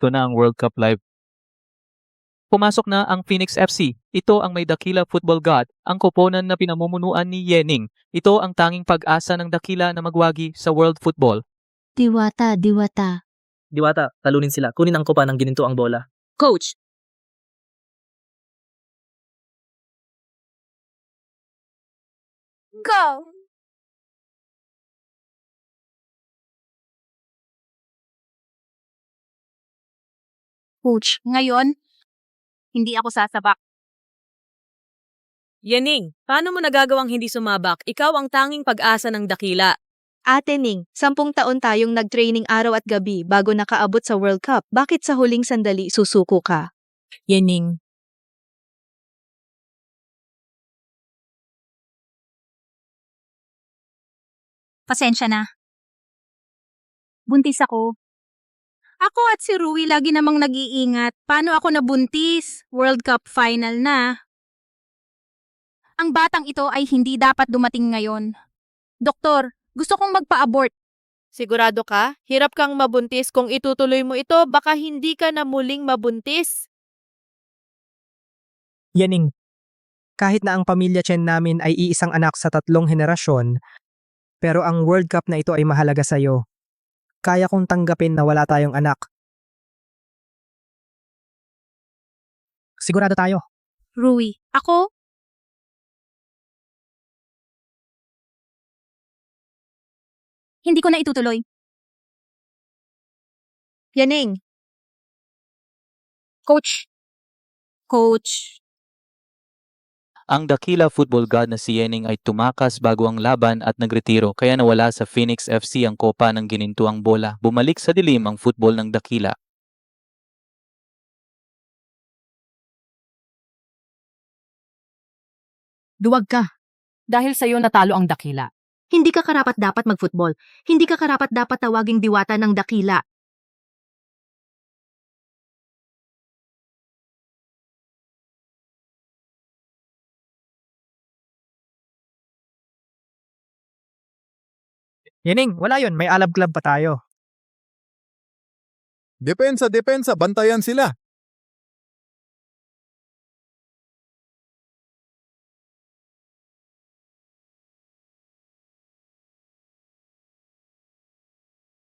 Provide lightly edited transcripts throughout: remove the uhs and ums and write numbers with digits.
Ito na ang World Cup Live. Pumasok na ang Phoenix FC. Ito ang may dakila football god, ang koponan na pinamumunuan ni Yening. Ito ang tanging pag-asa ng dakila na magwagi sa world football. Diwata, Diwata. Diwata, talunin sila. Kunin ang kopa ng gininto ang bola. Coach, Go! Coach, ngayon, hindi ako sasabak. Yening, paano mo nagagawang hindi sumabak? Ikaw ang tanging pag-asa ng dakila. Ate Ning, 10 taon tayong nag-training araw at gabi bago nakaabot sa World Cup. Bakit sa huling sandali susuko ka? Yening. Pasensya na. Buntis ako. Ako at si Rui lagi namang nag-iingat. Paano ako nabuntis? World Cup final na. Ang batang ito ay hindi dapat dumating ngayon. Doktor, gusto kong magpa-abort. Sigurado ka? Hirap kang mabuntis. Kung itutuloy mo ito, baka hindi ka na muling mabuntis. Yening, kahit na ang pamilya Chen namin ay iisang anak sa 3 henerasyon, pero ang World Cup na ito ay mahalaga sa'yo. Kaya kong tanggapin na wala tayong anak. Sigurado tayo. Rui, ako? Hindi ko na itutuloy. Yaning, Coach. Coach. Ang dakila football god na si Yening ay tumakas bago ang laban at nagretiro kaya nawala sa Phoenix FC ang kopa ng ginintuang bola. Bumalik sa dilim ang football ng dakila. Duwag ka. Dahil sa'yo natalo ang dakila. Hindi ka karapat-dapat mag-football. Hindi ka karapat-dapat tawaging diwata ng dakila. Yening, wala yun. May Alab Club pa tayo. Depensa, bantayan sila.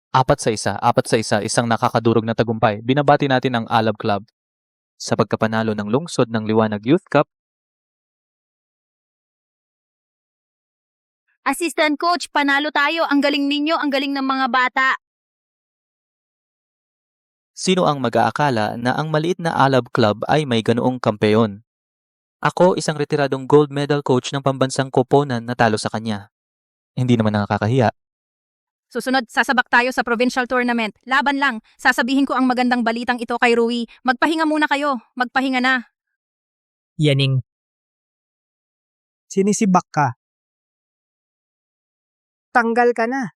Apat sa isa, isang nakakadurog na tagumpay. Binabati natin ang Alab Club sa pagkapanalo ng lungsod ng Liwanag Youth Cup. Assistant coach, panalo tayo. Ang galing ninyo, ang galing ng mga bata. Sino ang mag-aakala na ang maliit na Alab Club ay may ganoong kampeon? Ako, isang retiradong gold medal coach ng pambansang koponan na talo sa kanya. Hindi naman nakakahiya. Susunod, sasabak tayo sa provincial tournament. Laban lang. Sasabihin ko ang magandang balitang ito kay Rui. Magpahinga muna kayo. Magpahinga na. Yening, sinisibak ka. Tanggal ka na.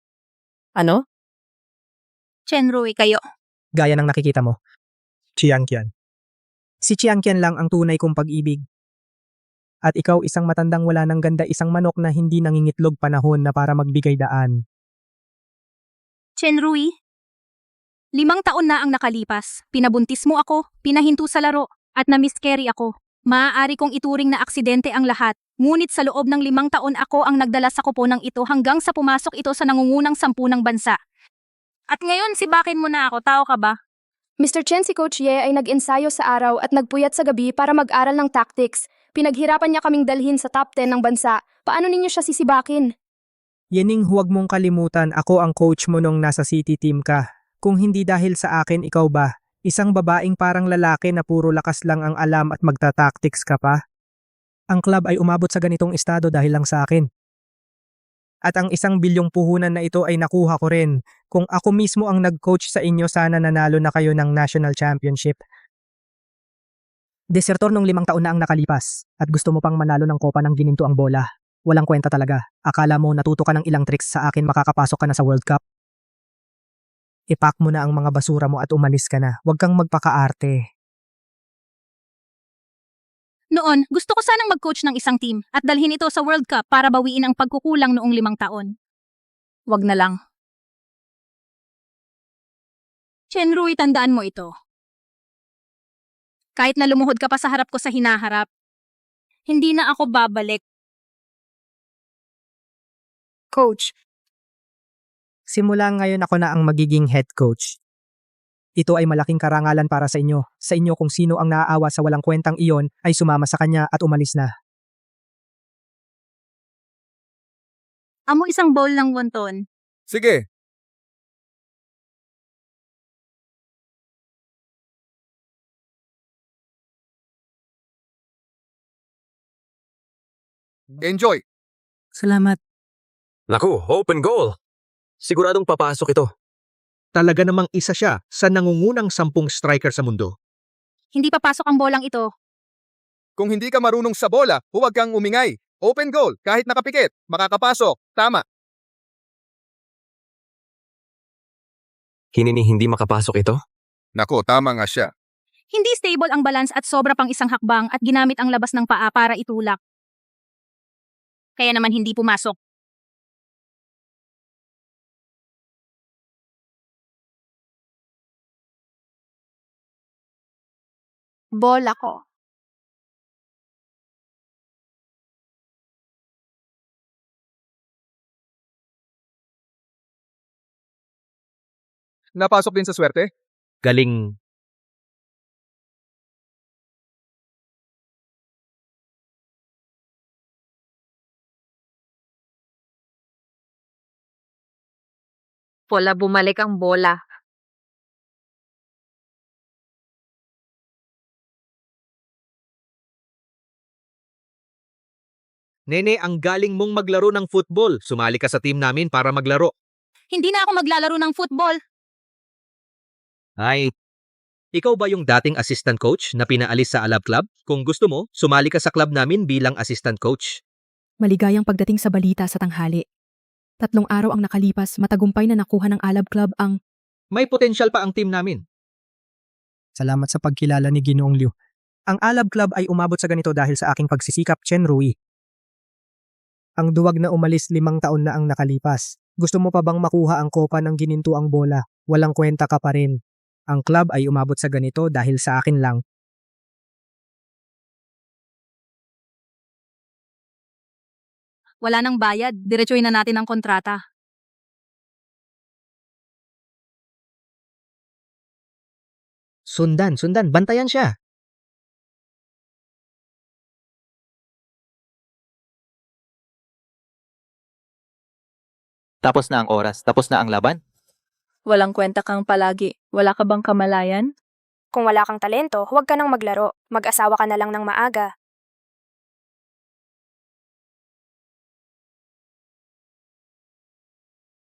Ano? Chen Rui, kayo. Gaya ng nakikita mo. Chiangqian. Si Chiangqian lang ang tunay kong pag-ibig. At ikaw isang matandang wala ng ganda, isang manok na hindi nangingitlog panahon na para magbigay daan. Chen Rui, 5 taon na ang nakalipas. Pinabuntis mo ako, pinahinto sa laro, at na-miscarry ako. Maaari kong ituring na aksidente ang lahat. Ngunit sa loob ng 5 taon ako ang nagdala sa koponang ito hanggang sa pumasok ito sa nangungunang 10 ng bansa. At ngayon, sibakin mo na ako. Tao ka ba? Mr. Chen, si Coach Ye ay nag-ensayo sa araw at nagpuyat sa gabi para mag-aral ng tactics. Pinaghirapan niya kaming dalhin sa top 10 ng bansa. Paano ninyo siya sisibakin? Yening, huwag mong kalimutan, ako ang coach mo nung nasa city team ka. Kung hindi dahil sa akin, ikaw ba? Isang babaeng parang lalaki na puro lakas lang ang alam at magta-tactics ka pa? Ang club ay umabot sa ganitong estado dahil lang sa akin. At ang 1 bilyong puhunan na ito ay nakuha ko rin. Kung ako mismo ang nag-coach sa inyo, sana nanalo na kayo ng national championship. Desertor nung 5 taon na ang nakalipas at gusto mo pang manalo ng kopa ng gininto ang bola. Walang kwenta talaga. Akala mo natuto ka ng ilang tricks sa akin makakapasok ka na sa World Cup? Ipack mo na ang mga basura mo at umalis ka na. Huwag kang magpakaarte. Noon, gusto ko sanang mag-coach ng isang team at dalhin ito sa World Cup para bawiin ang pagkukulang noong 5 taon. Wag na lang. Chenrui, tandaan mo ito. Kahit na lumuhod ka pa sa harap ko sa hinaharap, hindi na ako babalik. Coach, Simula ngayon ako na ang magiging head coach. Ito ay malaking karangalan para sa inyo. Sa inyo kung sino ang naaawa sa walang kwentang iyon ay sumama sa kanya at umalis na. Amo isang bowl ng wonton. Sige, enjoy. Salamat. Naku, open goal. Siguradong papasok ito. Talaga namang isa siya sa nangungunang 10 striker sa mundo. Hindi papasok ang bolang ito. Kung hindi ka marunong sa bola, huwag kang umingay. Open goal, kahit nakapikit, makakapasok. Tama. Hinining hindi makapasok ito? Nako, tama nga siya. Hindi stable ang balance at sobra pang isang hakbang at ginamit ang labas ng paa para itulak. Kaya naman hindi pumasok. bola ko. Napasok din sa swerte? Galing. Wala bumalik ang bola. Nene, ang galing mong maglaro ng football. Sumali ka sa team namin para maglaro. Hindi na ako maglalaro ng football. Ay, ikaw ba yung dating assistant coach na pinaalis sa Alab Club? Kung gusto mo, sumali ka sa club namin bilang assistant coach. Maligayang pagdating sa balita sa tanghali. 3 araw ang nakalipas, matagumpay na nakuha ng Alab Club ang... May potensyal pa ang team namin. Salamat sa pagkilala ni Ginoong Liu. Ang Alab Club ay umabot sa ganito dahil sa aking pagsisikap, Chenrui. Ang duwag na umalis 5 taon na ang nakalipas. Gusto mo pa bang makuha ang kopa ng ginintuang bola? Walang kwenta ka pa rin. Ang club ay umabot sa ganito dahil sa akin lang. Wala nang bayad, diretsuhin na natin ang kontrata. Sundan, bantayan siya. Tapos na ang oras, tapos na ang laban. Walang kwenta kang palagi. Wala ka bang kamalayan? Kung wala kang talento, huwag ka nang maglaro. Mag-asawa ka na lang ng maaga.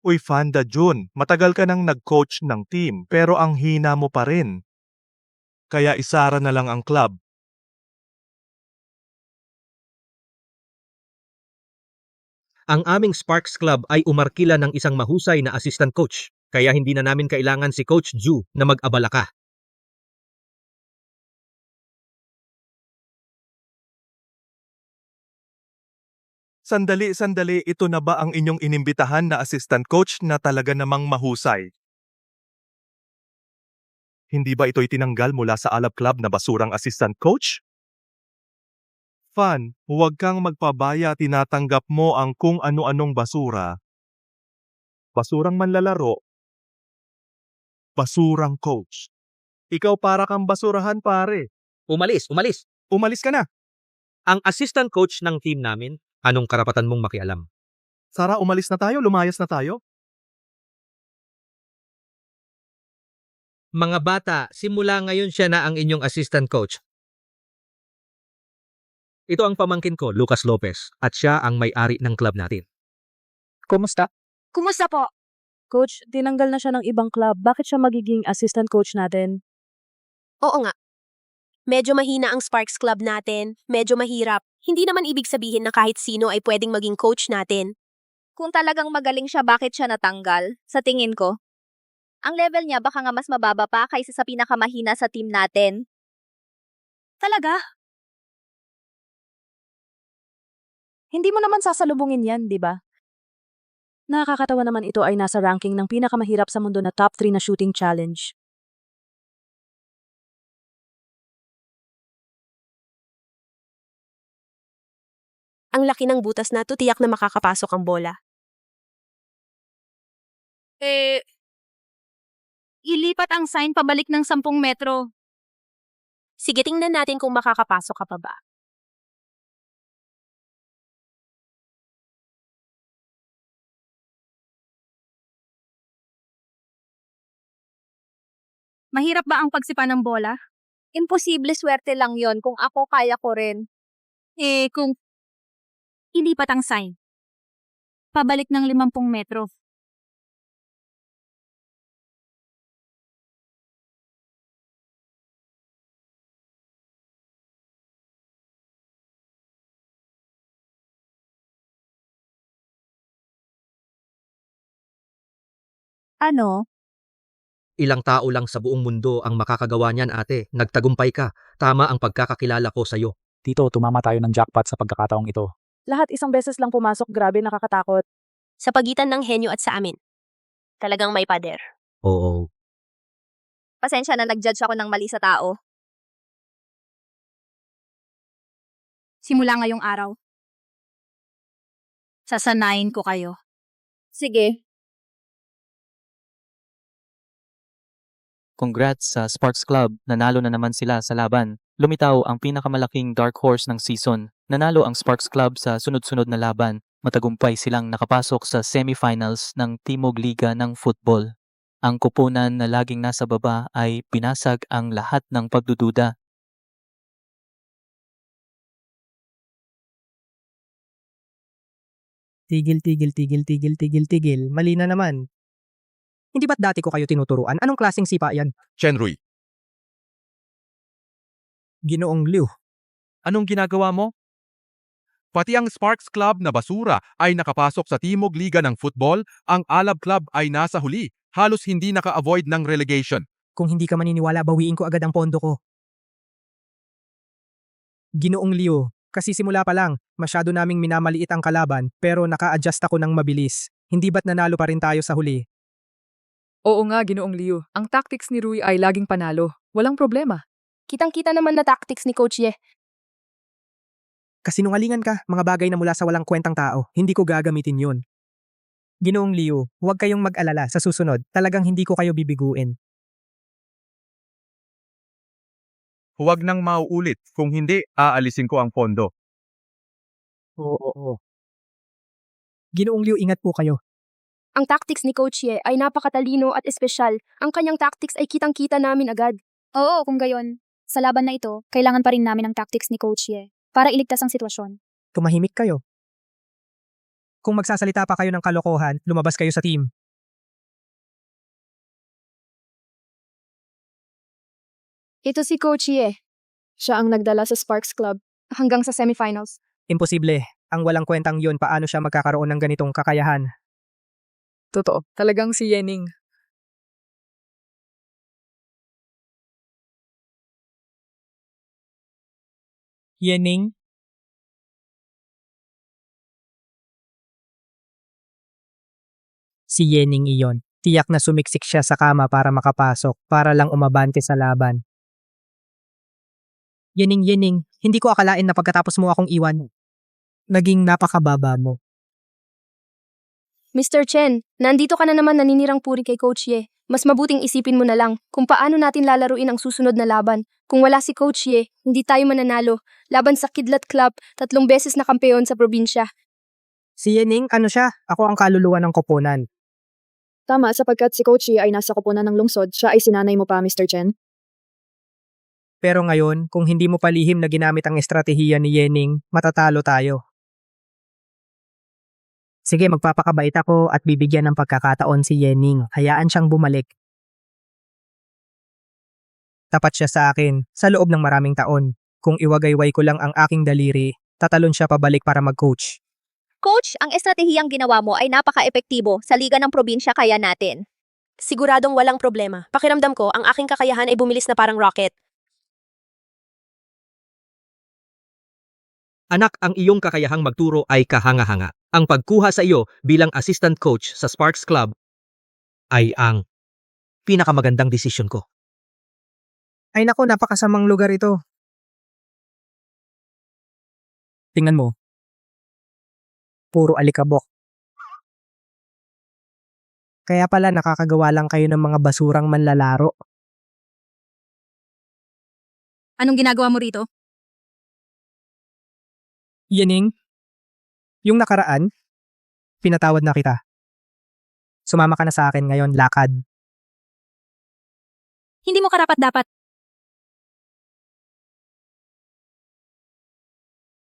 Uy, Fanda Jun, matagal ka nang nag-coach ng team pero ang hina mo pa rin. Kaya isara na lang ang club. Ang aming Sparks Club ay umarkila ng isang mahusay na assistant coach. Kaya hindi na namin kailangan si Coach Ju na mag-abala ka. Sandali, ito na ba ang inyong inimbitahan na assistant coach na talaga namang mahusay? Hindi ba ito'y tinanggal mula sa Alab Club na basurang assistant coach? Fan, huwag kang magpabaya, tinatanggap mo ang kung ano-anong basura. Basurang manlalaro. Basurang coach. Ikaw para kang basurahan, pare. Umalis. Umalis ka na. Ang assistant coach ng team namin, anong karapatan mong makialam? Sara, umalis na tayo, lumayas na tayo. Mga bata, simula ngayon siya na ang inyong assistant coach. Ito ang pamangkin ko, Lucas Lopez, at siya ang may-ari ng club natin. Kumusta? Kumusta po? Coach, tinanggal na siya ng ibang club. Bakit siya magiging assistant coach natin? Oo nga. Medyo mahina ang Sparks Club natin. Medyo mahirap. Hindi naman ibig sabihin na kahit sino ay pwedeng maging coach natin. Kung talagang magaling siya, bakit siya natanggal? Sa tingin ko, ang level niya baka nga mas mababa pa kaysa sa pinakamahina sa team natin. Talaga? Hindi mo naman sasalubungin yan, di ba? Nakakatawa naman ito ay nasa ranking ng pinakamahirap sa mundo na top 3 na shooting challenge. Ang laki ng butas na to, tiyak na makakapasok ang bola. Ilipat ang sign pabalik ng 10 metro. Sige, tingnan natin kung makakapasok ka pa ba. Mahirap ba ang pagsipa ng bola? Imposible, swerte lang yon. Kung ako, kaya ko rin. Kung ilipat ang sign. Pabalik ng 50 metro. Ano? Ilang tao lang sa buong mundo ang makakagawa niyan, ate. Nagtagumpay ka. Tama ang pagkakakilala ko sa'yo. Tito, tumama tayo ng jackpot sa pagkakataong ito. Lahat isang beses lang pumasok, grabe nakakatakot. Sa pagitan ng henyo at sa amin. Talagang may pader. Oo. Pasensya na nag-judge ako ng mali sa tao. Simula ngayong araw. Sasanayin ko kayo. Sige. Congrats sa Sparks Club, nanalo na naman sila sa laban. Lumitaw ang pinakamalaking dark horse ng season. Nanalo ang Sparks Club sa sunod-sunod na laban. Matagumpay silang nakapasok sa semifinals ng Timog Liga ng Football. Ang kupunan na laging nasa baba ay pinasag ang lahat ng pagdududa. Tigil. Mali na naman. Hindi ba't dati ko kayo tinuturuan? Anong klaseng sipa yan? Chenrui, Ginoong Liu. anong ginagawa mo? Pati ang Sparks Club na basura ay nakapasok sa Timog Liga ng Football, ang Alab Club ay nasa huli, halos hindi naka-avoid ng relegation. Kung hindi ka maniniwala, bawiin ko agad ang pondo ko. Ginoong Liu, kasi simula pa lang, masyado naming minamaliit ang kalaban pero naka-adjust ako ng mabilis. Hindi ba't nanalo pa rin tayo sa huli? Oo nga, Ginoong Liu. Ang tactics ni Rui ay laging panalo. Walang problema. Kitang-kita naman na tactics ni Coach Ye. Kasinungalingan ka, mga bagay na mula sa walang kwentang tao. Hindi ko gagamitin yun. Ginoong Liu, huwag kayong mag-alala sa susunod. Talagang hindi ko kayo bibiguin. Huwag nang mauulit, kung hindi, aalisin ko ang pondo. Oo. Ginoong Liu, ingat po kayo. Ang tactics ni Coach Ye ay napakatalino at espesyal. Ang kanyang tactics ay kitang-kita namin agad. Oo, kung gayon. Sa laban na ito, kailangan pa rin namin ang tactics ni Coach Ye para iligtas ang sitwasyon. Tumahimik kayo. Kung magsasalita pa kayo ng kalokohan, lumabas kayo sa team. Ito si Coach Ye. Siya ang nagdala sa Sparks Club hanggang sa semifinals. Imposible. Ang walang kwentang yun, paano siya magkakaroon ng ganitong kakayahan? Totoo, talagang si Yening. Yening? Si Yening iyon. Tiyak na sumiksik siya sa kama para makapasok, para lang umabante sa laban. Yening, hindi ko akalain na pagkatapos mo akong iwan, naging napakababa mo. Mr. Chen, nandito ka na naman naninirang puri kay Coach Ye. Mas mabuting isipin mo na lang kung paano natin lalaruin ang susunod na laban. Kung wala si Coach Ye, hindi tayo mananalo. Laban sa Kidlat Club, 3 beses na kampeon sa probinsya. Si Yening, ano siya? Ako ang kaluluwa ng koponan. Tama, sapagkat si Coach Ye ay nasa koponan ng lungsod, siya ay sinanay mo pa, Mr. Chen. Pero ngayon, kung hindi mo palihim na ginamit ang estratehiya ni Yening, matatalo tayo. Sige, magpapakabait ako at bibigyan ng pagkakataon si Yening. Hayaan siyang bumalik. Tapat siya sa akin sa loob ng maraming taon. Kung iwagayway ko lang ang aking daliri, tatalon siya pabalik para mag-coach. Coach, ang estratehiyang ginawa mo ay napaka-epektibo sa Liga ng Probinsya kaya natin. Siguradong walang problema. Pakiramdam ko, ang aking kakayahan ay bumilis na parang rocket. Anak, ang iyong kakayahang magturo ay kahanga-hanga. Ang pagkuha sa iyo bilang assistant coach sa Sparks Club ay ang pinakamagandang desisyon ko. Ay nako, napakasamang lugar ito. Tingnan mo. Puro alikabok. Kaya pala nakakagawa lang kayo ng mga basurang manlalaro. Anong ginagawa mo rito? Yening, yung nakaraan, pinatawad na kita. Sumama ka na sa akin ngayon, lakad. Hindi mo karapat-dapat.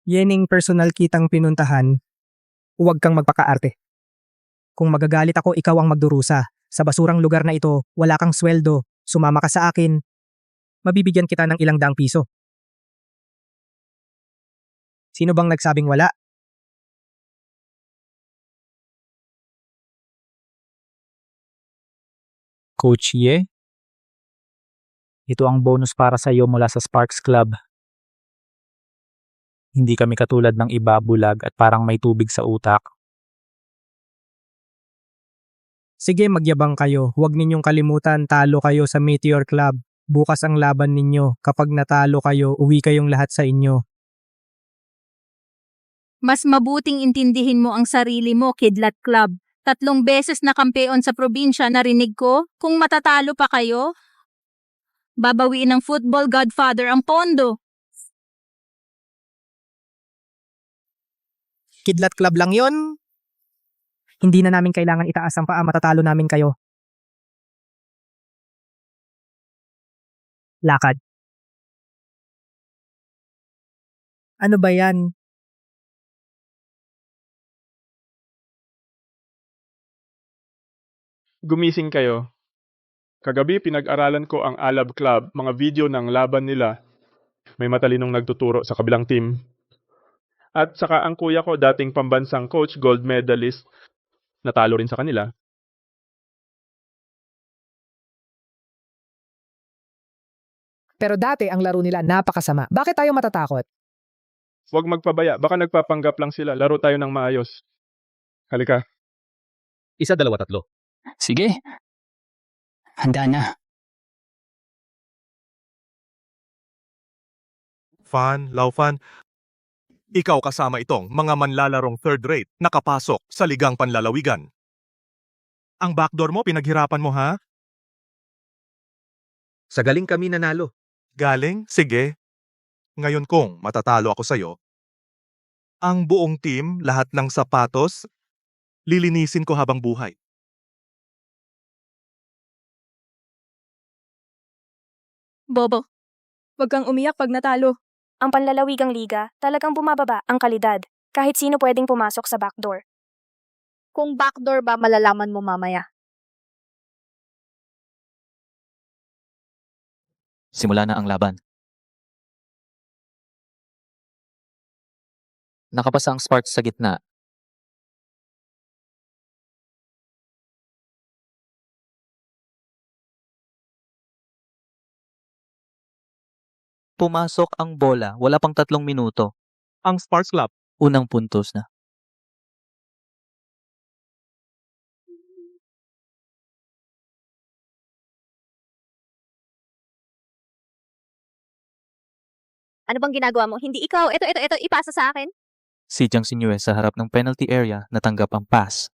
Yening personal kitang pinuntahan, huwag kang magpakaarte. Kung magagalit ako, ikaw ang magdurusa. Sa basurang lugar na ito, wala kang sweldo. Sumama ka sa akin, mabibigyan kita ng ilang daang piso. Sino bang nagsabing wala? Coach Ye, ito ang bonus para sa iyo mula sa Sparks Club. Hindi kami katulad ng iba, bulag at parang may tubig sa utak. Sige, magyabang kayo. Huwag ninyong kalimutan, talo kayo sa Meteor Club. Bukas ang laban ninyo. Kapag natalo kayo, uwi kayong lahat sa inyo. Mas mabuting intindihin mo ang sarili mo, Kidlat Club. 3 beses na kampeon sa probinsya, narinig ko. Kung matatalo pa kayo, babawiin ng football godfather ang pondo. Kidlat Club lang yon. Hindi na namin kailangan itaas ang paa, matatalo namin kayo. Lakad. Ano ba yan? Gumising kayo. Kagabi pinag-aralan ko ang Alab Club, mga video ng laban nila. May matalinong nagtuturo sa kabilang team. At saka ang kuya ko, dating pambansang coach, gold medalist, natalo rin sa kanila. Pero dati ang laro nila napakasama. Bakit tayo matatakot? Huwag magpabaya, baka nagpapanggap lang sila. Laro tayo ng maayos. Halika. 1, 2, 3. Sige. Handa na. Fan, Laufan, ikaw kasama itong mga manlalarong third rate nakapasok sa ligang panlalawigan. Ang backdoor mo, pinaghirapan mo ha? Sa galing kami nanalo. Galing? Sige. Ngayon kung matatalo ako sa'yo, ang buong team, lahat ng sapatos, lilinisin ko habang buhay. Bobo, Huwag kang umiyak pag natalo. ang panlalawigang liga, talagang bumababa ang kalidad. Kahit sino pwedeng pumasok sa backdoor. Kung backdoor ba malalaman mo mamaya? Simula na ang laban. Nakapasa ang Sparks sa gitna. Pumasok ang bola, wala pang 3 minuto. Ang Sparks Club. Unang puntos na. Ano bang ginagawa mo? Hindi ikaw. Ito, ipasa sa akin. Si Jiang Sinyue sa harap ng penalty area natanggap ang pass.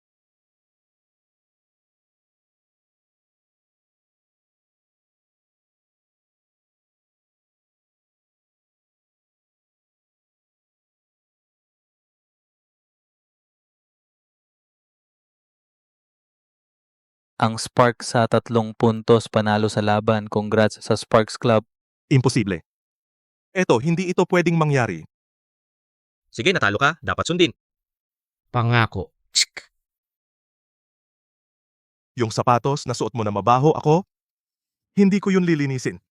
Ang Sparks sa 3 puntos panalo sa laban. Congrats sa Sparks Club. Imposible. Eto, hindi ito pwedeng mangyari. Sige, natalo ka. Dapat sundin. Pangako. Yung sapatos na suot mo na mabaho ako, hindi ko yun lilinisin.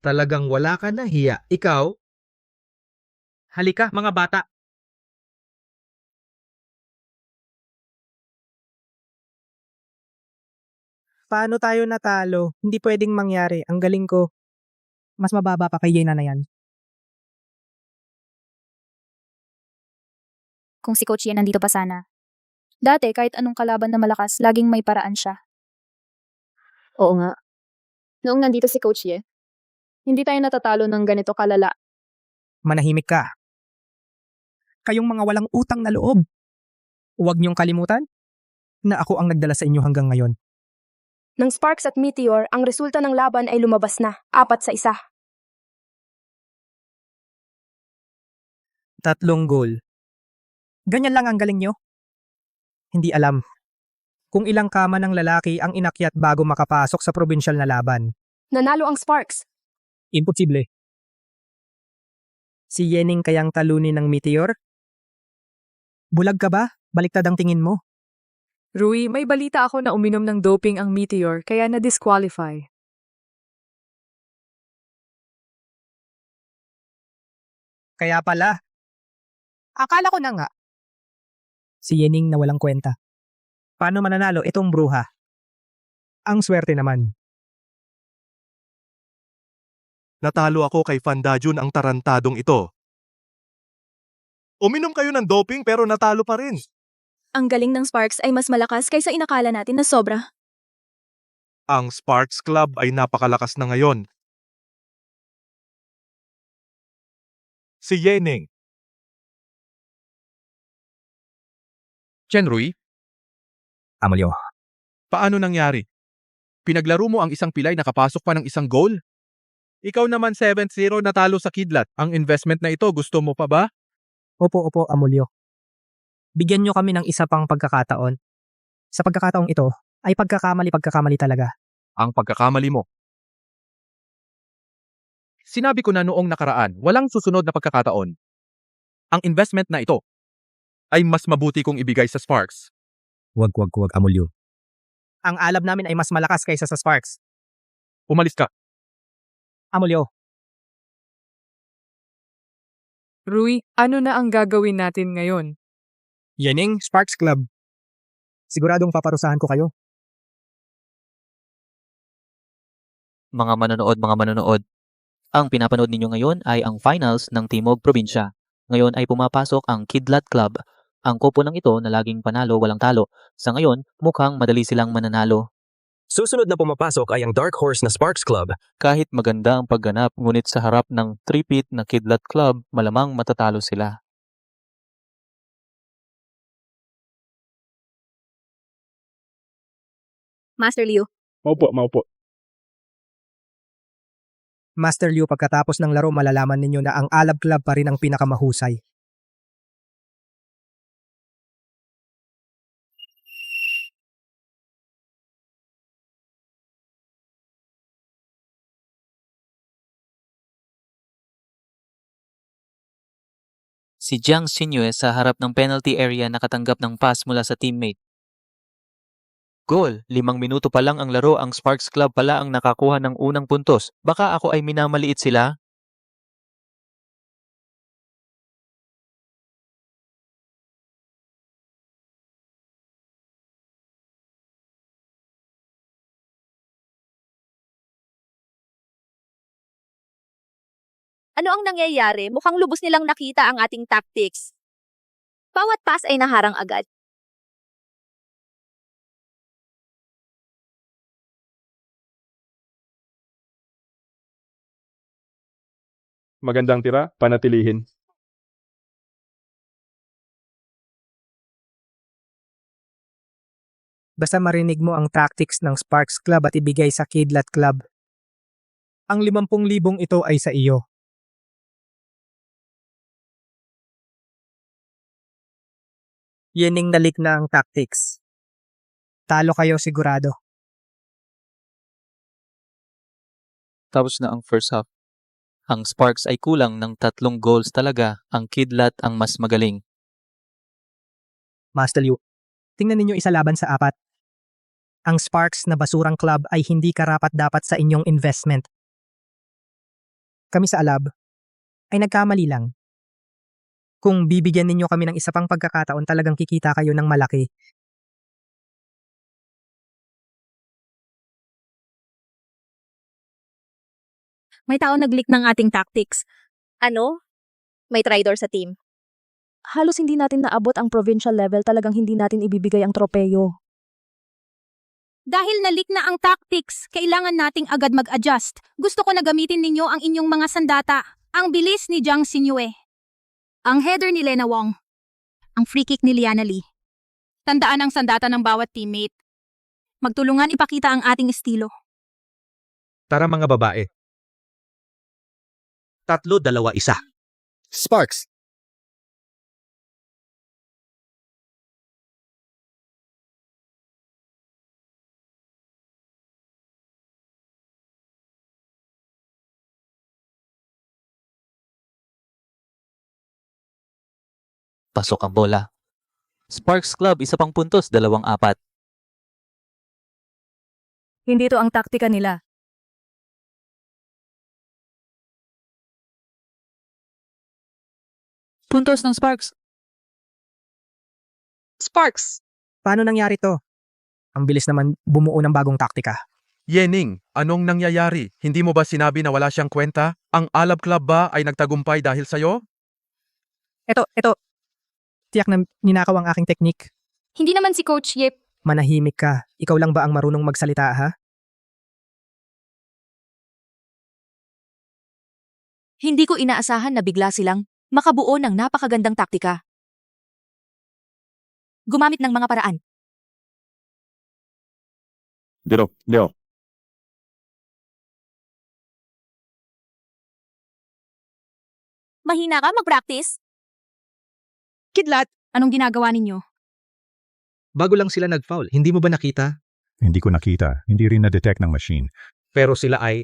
Talagang wala ka na hiya. Ikaw? Halika, mga bata. Paano tayo natalo? Hindi pwedeng mangyari. Ang galing ko. Mas mababa pa kay Yena na yan. Kung si Coach Ye nandito pa sana. Dati, kahit anong kalaban na malakas, laging may paraan siya. Oo nga. Noong nandito si Coach Ye, hindi tayo natatalo ng ganito kalala. Manahimik ka. Kayong mga walang utang na loob. Huwag niyong kalimutan na ako ang nagdala sa inyo hanggang ngayon. Nang Sparks at Meteor, ang resulta ng laban ay lumabas na, 4-1. 3 goal. Ganyan lang ang galing nyo? Hindi alam kung ilang kama ng lalaki ang inakyat bago makapasok sa probinsyal na laban. Nanalo ang Sparks. Imposible. Si Yening kayang talunin ng Meteor? Bulag ka ba? Baliktad ang tingin mo. Rui, may balita ako na uminom ng doping ang Meteor kaya na-disqualify. Kaya pala. Akala ko na nga. Si Yening na walang kwenta. Paano mananalo itong bruha? Ang swerte naman. Natalo ako kay Fandajun ang tarantadong ito. Uminom kayo ng doping pero natalo pa rin. Ang galing ng Sparks ay mas malakas kaysa inakala natin na sobra. Ang Sparks Club ay napakalakas na ngayon. Si Yening. Chenrui, Amalyo. paano nangyari? Pinaglaro mo ang isang pilay nakapasok pa ng isang goal? Ikaw naman 7-0 natalo sa kidlat. Ang investment na ito gusto mo pa ba? Opo, Amulyo. Bigyan nyo kami ng isa pang pagkakataon. Sa pagkakataong ito, ay pagkakamali talaga. Ang pagkakamali mo. Sinabi ko na noong nakaraan, walang susunod na pagkakataon. Ang investment na ito ay mas mabuti kong ibigay sa Sparks. Wag, Amulyo. Ang alab namin ay mas malakas kaysa sa Sparks. Umalis ka. Amulyo. Rui, ano na ang gagawin natin ngayon? Yening, Sparks Club. Siguradong paparusahan ko kayo. Mga manonood, ang pinapanood ninyo ngayon ay ang finals ng Timog Probinsya. Ngayon ay pumapasok ang Kidlat Club. Ang koponan ito na laging panalo walang talo. Sa ngayon, mukhang madali silang mananalo. Susunod na pumapasok ay ang Dark Horse na Sparks Club. Kahit maganda ang pagganap, ngunit sa harap ng three-peat na Kidlat Club, malamang matatalo sila. Master Liu, Maupo. Master Liu, pagkatapos ng laro malalaman ninyo na ang Alab Club pa rin ang pinakamahusay. Si Jiang Xinyue sa harap ng penalty area nakatanggap ng pass mula sa teammate. Goal! 5 minuto pa lang ang laro, ang Sparks Club pala ang nakakuha ng unang puntos. Baka ako ay minamaliit sila? Ano ang nangyayari? Mukhang lubos nilang nakita ang ating tactics. Bawat pass ay naharang agad. Magandang tira, panatilihin. Basta marinig mo ang tactics ng Sparks Club at ibigay sa Kidlat Club. Ang 50,000 ito ay sa iyo. Yening nalik na ang tactics. Talo kayo sigurado. Tapos na ang first half. Ang Sparks ay kulang ng 3 goals talaga. Ang Kidlat ang mas magaling. Master Liu, tingnan ninyo isa laban sa 4. Ang Sparks na basurang club ay hindi karapat-dapat sa inyong investment. Kami sa Alab ay nagkamali lang. Kung bibigyan ninyo kami ng isa pang pagkakataon, talagang kikita kayo ng malaki. May tao nag-leak ng ating tactics. Ano? May traitor sa team. Halos hindi natin naabot ang provincial level, talagang hindi natin ibibigay ang tropeyo. Dahil na-leak na ang tactics, kailangan nating agad mag-adjust. Gusto ko na gamitin ninyo ang inyong mga sandata. Ang bilis ni Jiang Xinyue. Ang header ni Lena Wong. Ang free kick ni Liana Lee. Tandaan ang sandata ng bawat teammate. Magtulungan ipakita ang ating estilo. Tara mga babae. 3-2-1. Sparks. Pasok ang bola. Sparks Club, isa pang puntos, 2-4. Hindi ito ang taktika nila. Puntos ng Sparks. Sparks! Paano nangyari to? Ang bilis naman bumuo ng bagong taktika. Yening, anong nangyayari? Hindi mo ba sinabi na wala siyang kwenta? Ang Alab Club ba ay nagtagumpay dahil sa'yo? Ito. Tiyak na ninakaw ang aking teknik. Hindi naman si Coach Ye. Manahimik ka. Ikaw lang ba ang marunong magsalita, ha? Hindi ko inaasahan na bigla silang makabuo ng napakagandang taktika. Gumamit ng mga paraan. Dito. Mahina ka mag-practice? Kidlat! Anong ginagawa ninyo? Bago lang sila nag-foul, hindi mo ba nakita? Hindi ko nakita. Hindi rin na-detect ng machine. Pero sila ay...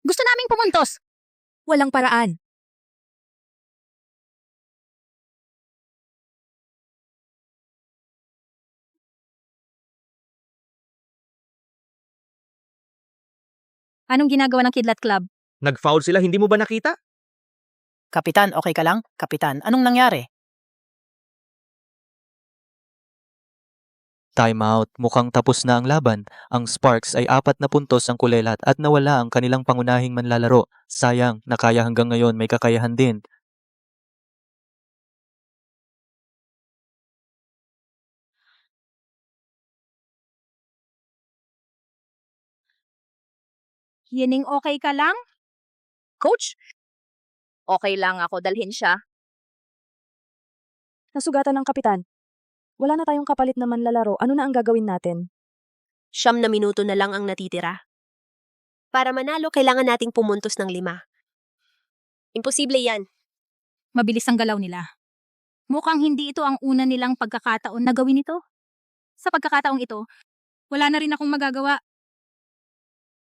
Gusto naming pumuntos. Walang paraan. Anong ginagawa ng Kidlat Club? Nag-foul sila, hindi mo ba nakita? Kapitan, okay ka lang? Kapitan, anong nangyari? Timeout. Mukhang tapos na ang laban. Ang Sparks ay 4 na puntos ang kulelat at nawala ang kanilang pangunahing manlalaro. Sayang, na kaya hanggang ngayon may kakayahan din. Yening, okay ka lang? Coach? Okay lang ako, dalhin siya. Nasugatan ng kapitan. Wala na tayong kapalit na manlalaro. Ano na ang gagawin natin? 9 na minuto na lang ang natitira. Para manalo, kailangan nating pumuntos ng 5. Imposible yan. Mabilis ang galaw nila. Mukhang hindi ito ang una nilang pagkakataon na gawin ito. Sa pagkakataong ito, wala na rin akong magagawa.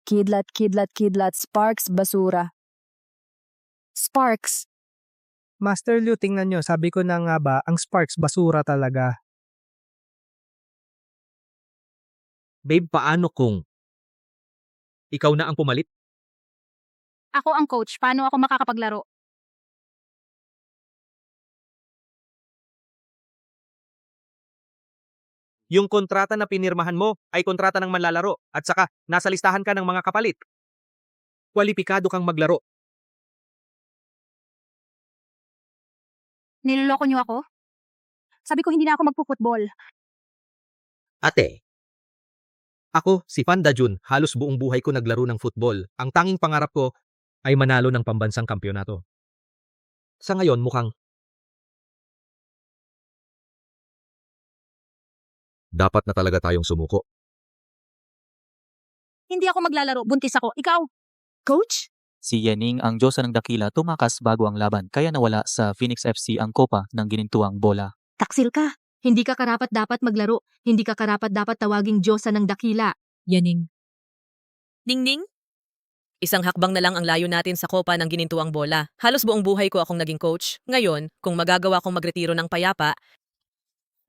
Kidlat, Sparks, basura. Sparks. Master Liu, tingnan nyo. Sabi ko na nga ba, ang Sparks basura talaga. Babe, paano kung ikaw na ang pumalit? Ako ang coach, paano ako makakapaglaro? Yung kontrata na pinirmahan mo ay kontrata ng manlalaro at saka nasa listahan ka ng mga kapalit. Kwalipikado kang maglaro. Niloloko niyo ako? Sabi ko hindi na ako magpo-football. Ate, ako si Panda Jun, halos buong buhay ko naglaro ng football. Ang tanging pangarap ko ay manalo ng pambansang kampyonato. Sa ngayon mukhang dapat na talaga tayong sumuko. Hindi ako maglalaro, buntis ako. Ikaw? Coach? Si Yening, ang Diyosa ng Dakila, tumakas bago ang laban kaya nawala sa Phoenix FC ang kopa ng ginintuang bola. Taksil ka. Hindi ka karapat dapat maglaro. Hindi ka karapat dapat tawaging Diyosa ng Dakila. Yening. Ningning? Isang hakbang na lang ang layo natin sa kopa ng ginintuang bola. Halos buong buhay ko akong naging coach. Ngayon, kung magagawa kong magretiro ng payapa,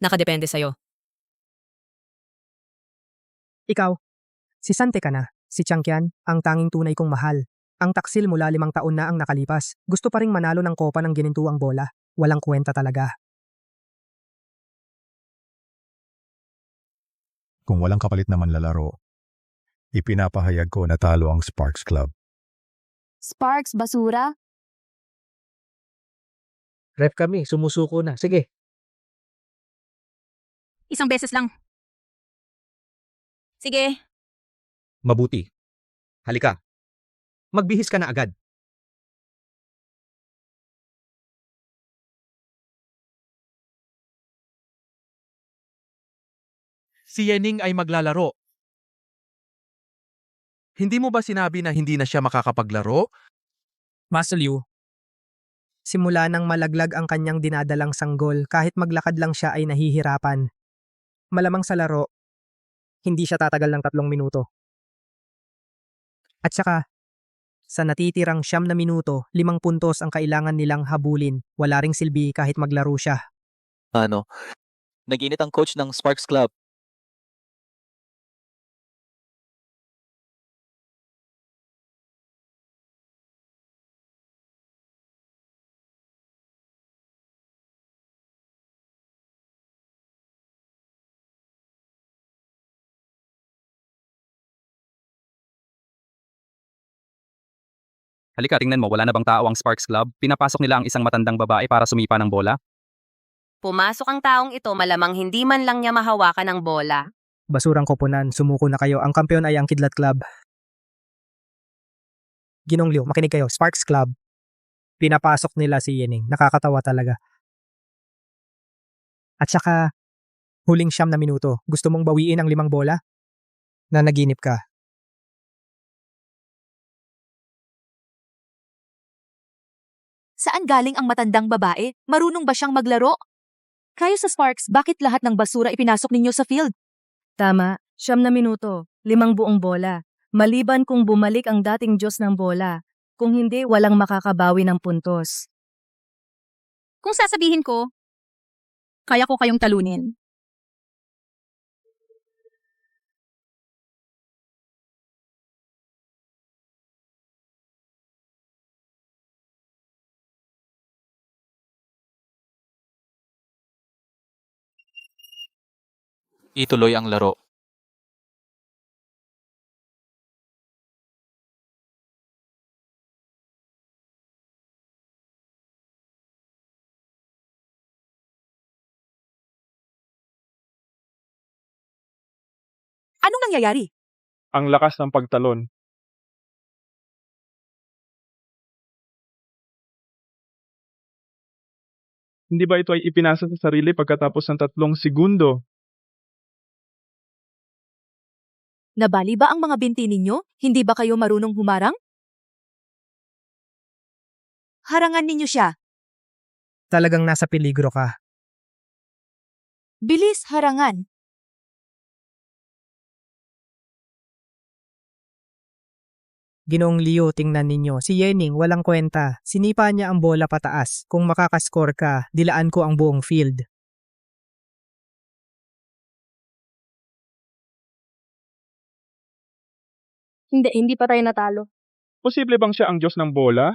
nakadepende sa'yo. Ikaw, si Sante ka na. Si Changqian, ang tanging tunay kong mahal. Ang taksil mula 5 taon na ang nakalipas. Gusto pa ring manalo ng kopa ng ginintuang bola. Walang kwenta talaga. Kung walang kapalit na manlalaro, ipinapahayag ko na talo ang Sparks Club. Sparks, basura? Ref kami, sumusuko na. Sige, Isang beses lang. Sige. Mabuti. Halika. Magbihis ka na agad. Si Yening ay maglalaro. Hindi mo ba sinabi na hindi na siya makakapaglaro? Muscle you. Simula nang malaglag ang kanyang dinadalang sanggol, kahit maglakad lang siya ay nahihirapan. Malamang sa laro, hindi siya tatagal ng 3 minuto. At saka, sa natitirang 9 na minuto, 5 puntos ang kailangan nilang habulin. Wala ring silbi kahit maglaro siya. Nag-init ang coach ng Sparks Club. Halika, tingnan mo, wala na bang tao ang Sparks Club? Pinapasok nila ang isang matandang babae para sumipa ng bola? Pumasok ang taong ito malamang hindi man lang niya mahawakan ng bola. Basurang koponan, sumuko na kayo. Ang kampeon ay ang Kidlat Club. Ginong Liu, makinig kayo. Sparks Club. Pinapasok nila si Yening. Nakakatawa talaga. At saka, huling 9 na minuto. Gusto mong bawiin ang 5 bola? Nanaginip ka. Saan galing ang matandang babae? Marunong ba siyang maglaro? Kayo sa Sparks, bakit lahat ng basura ipinasok ninyo sa field? Tama, 9 na minuto, 5 buong bola. Maliban kung bumalik ang dating Diyos ng bola. Kung hindi, walang makakabawi ng puntos. Kung sasabihin ko, kaya ko kayong talunin. Ituloy ang laro. Anong nangyayari? Ang lakas ng pagtalon. Hindi ba ito ay ipinasa sa sarili pagkatapos ng 3 segundo? Nabali ba ang mga binti ninyo? Hindi ba kayo marunong humarang? Harangan ninyo siya. Talagang nasa peligro ka. Bilis, harangan. Ginoong Liu, tingnan ninyo. Si Yening, walang kwenta. Sinipa niya ang bola pataas. Kung makakascore ka, dilaan ko ang buong field. Hindi pa tayo natalo. Posible bang siya ang Diyos ng bola?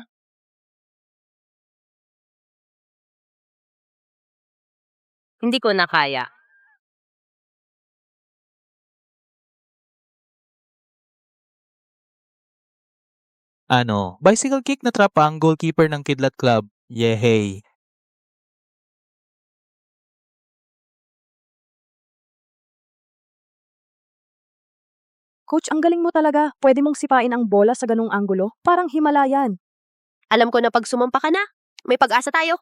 Hindi ko na kaya. Bicycle kick na trap pa ang goalkeeper ng Kidlat Club. Yehey! Coach, ang galing mo talaga. Pwede mong sipain ang bola sa ganung anggulo. Parang Himalayan. Alam ko na pag sumampa ka na, may pag-asa tayo.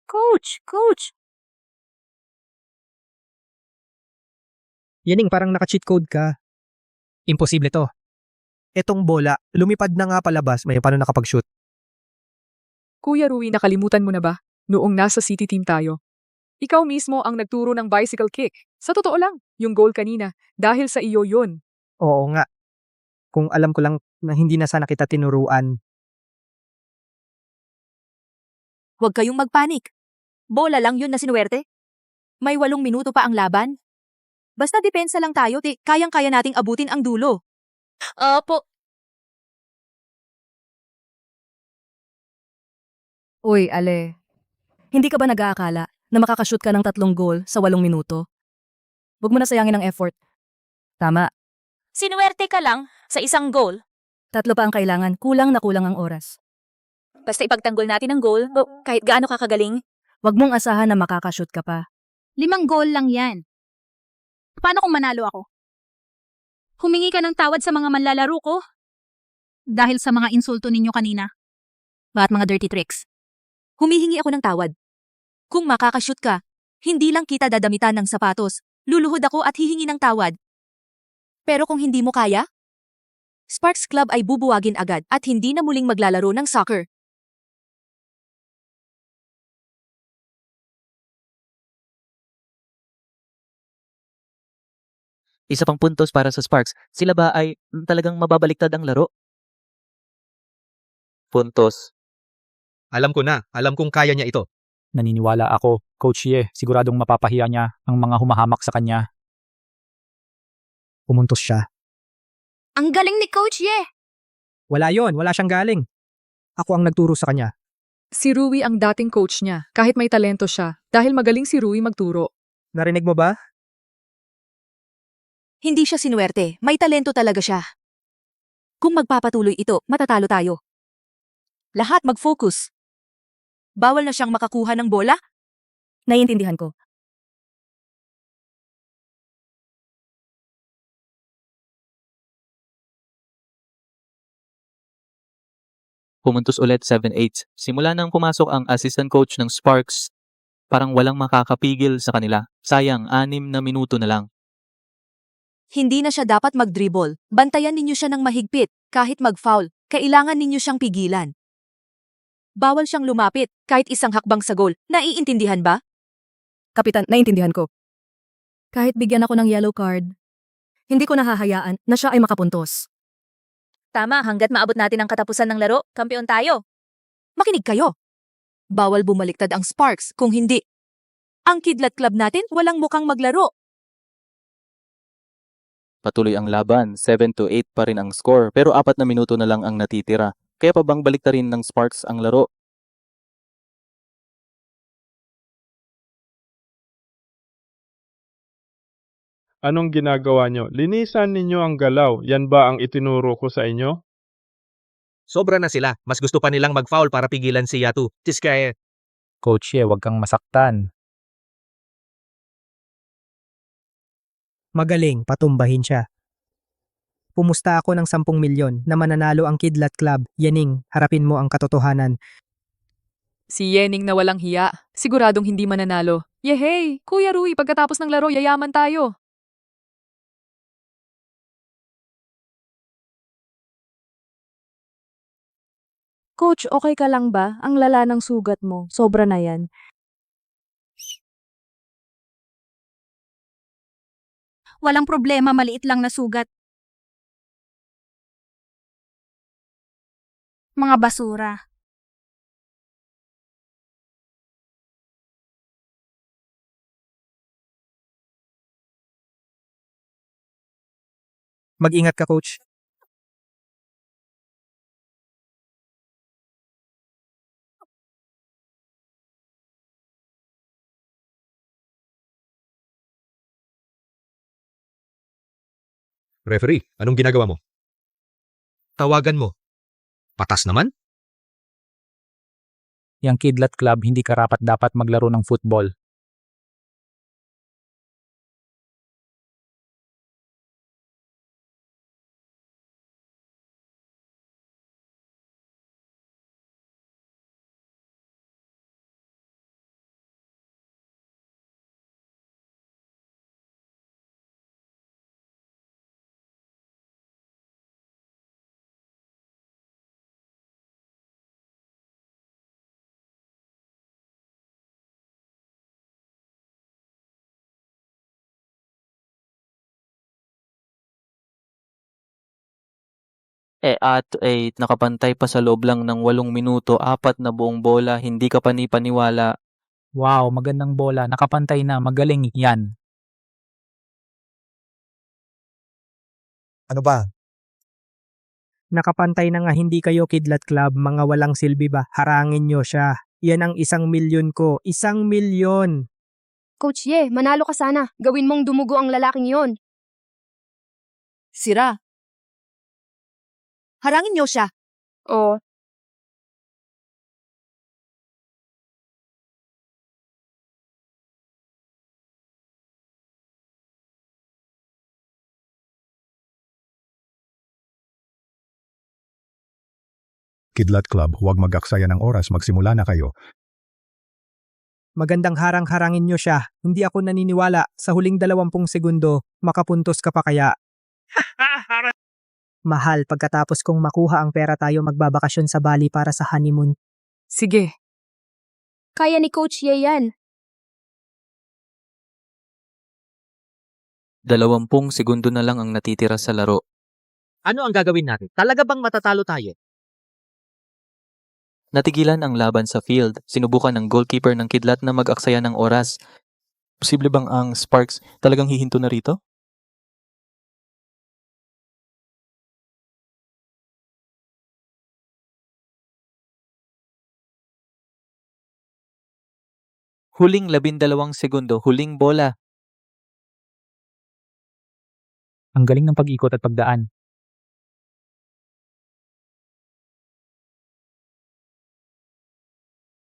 Coach! Yening, parang naka-cheat code ka. Imposible to. Etong bola, lumipad na nga palabas, may paano nakapag-shoot. Kuya Rui, nakalimutan mo na ba? Noong nasa City team tayo. Ikaw mismo ang nagturo ng bicycle kick. Sa totoo lang, yung goal kanina, dahil sa iyo yun. Oo nga. Kung alam ko lang na hindi na sana kita tinuruan. Huwag kayong magpanik. Bola lang yun na sinuwerte. May 8 minuto pa ang laban. Basta depensa lang tayo, kayang-kaya nating abutin ang dulo. Opo. Uy, Ale. Hindi ka ba nag-aakala na makakashoot ka ng 3 goal sa 8 minuto? Huwag mo na sayangin ang effort. Tama. Sinuwerte ka lang sa isang goal. 3 pa ang kailangan, kulang na kulang ang oras. Basta ipagtanggol natin ang goal, kahit gaano kakagaling. Huwag mong asahan na makakashoot ka pa. 5 goal lang yan. Paano kung manalo ako? Humingi ka ng tawad sa mga manlalaro ko? Dahil sa mga insulto ninyo kanina. At mga dirty tricks. Humihingi ako ng tawad. Kung makakashoot ka, hindi lang kita dadamitan ng sapatos, luluhod ako at hihingi ng tawad. Pero kung hindi mo kaya, Sparks Club ay bubuwagin agad at hindi na muling maglalaro ng soccer. Isa pang puntos para sa Sparks, sila ba ay talagang mababaliktad ang laro? Puntos. Alam ko na, alam kong kaya niya ito. Naniniwala ako, Coach Ye, siguradong mapapahiya niya ang mga humahamak sa kanya. Pumuntos siya. Ang galing ni Coach Ye! Wala siyang galing. Ako ang nagturo sa kanya. Si Rui ang dating coach niya, kahit may talento siya, dahil magaling si Rui magturo. Narinig mo ba? Hindi siya sinuwerte, may talento talaga siya. Kung magpapatuloy ito, matatalo tayo. Lahat mag-focus. Bawal na siyang makakuha ng bola? Naiintindihan ko. Pumuntos ulit 7-8. Simula nang pumasok ang assistant coach ng Sparks, parang walang makakapigil sa kanila. Sayang, 6 na minuto na lang. Hindi na siya dapat mag-dribble. Bantayan ninyo siya ng mahigpit. Kahit mag-foul, kailangan ninyo siyang pigilan. Bawal siyang lumapit kahit isang hakbang sa goal. Naiintindihan ba? Kapitan, naiintindihan ko. Kahit bigyan ako ng yellow card, hindi ko nahahayaan na siya ay makapuntos. Tama, hanggat maabot natin ang katapusan ng laro, kampiyon tayo. Makinig kayo. Bawal bumaliktad ang Sparks kung hindi. Ang Kidlat Club natin walang mukhang maglaro. Patuloy ang laban, 7-8 pa rin ang score, pero 4 na minuto na lang ang natitira. Kaya pa bang baliktarin ng Sparks ang laro? Anong ginagawa nyo? Linisan ninyo ang galaw. Yan ba ang itinuro ko sa inyo? Sobra na sila. Mas gusto pa nilang mag-foul para pigilan si Yatu. Tiskaya. Coach Ye, huwag kang masaktan. Magaling, patumbahin siya. Pumusta ako ng 10 milyon na mananalo ang Kidlat Club. Yening, harapin mo ang katotohanan. Si Yening na walang hiya, siguradong hindi mananalo. Yehey! Kuya Rui, pagkatapos ng laro, yayaman tayo. Coach, okay ka lang ba? Ang lala ng sugat mo. Sobra na yan. Walang problema, maliit lang na sugat. Mga basura. Mag-ingat ka, Coach. Referee, anong ginagawa mo? Tawagan mo. Patas naman? Yang Kidlat Club hindi karapat-dapat maglaro ng football. Nakapantay pa sa loob lang ng 8 minuto, 4 na buong bola, hindi ka paniwala. Wow, magandang bola. Nakapantay na. Magaling yan. Ano ba? Nakapantay na nga hindi kayo Kidlat Club, mga walang silbi ba? Harangin nyo siya. Yan ang 1 milyon ko. 1 milyon! Coach Ye, manalo ka sana. Gawin mong dumugo ang lalaking yon. Sira. Harangin niyo siya. Oo, Kidlat Club, huwag mag-aksaya ng oras, magsimula na kayo. Magandang harang-harangin nyo siya. Hindi ako naniniwala. Sa huling 20 segundo, makapuntos ka pa kaya. Mahal, pagkatapos kong makuha ang pera tayo magbabakasyon sa Bali para sa honeymoon. Sige. Kaya ni Coach Ye yan. 20 segundo na lang ang natitira sa laro. Ano ang gagawin natin? Talaga bang matatalo tayo? Natigilan ang laban sa field. Sinubukan ng goalkeeper ng Kidlat na mag-aksaya ng oras. Posible bang ang Sparks talagang hihinto na rito? Huling 12 segundo, huling bola. Ang galing ng pag-ikot at pagdaan.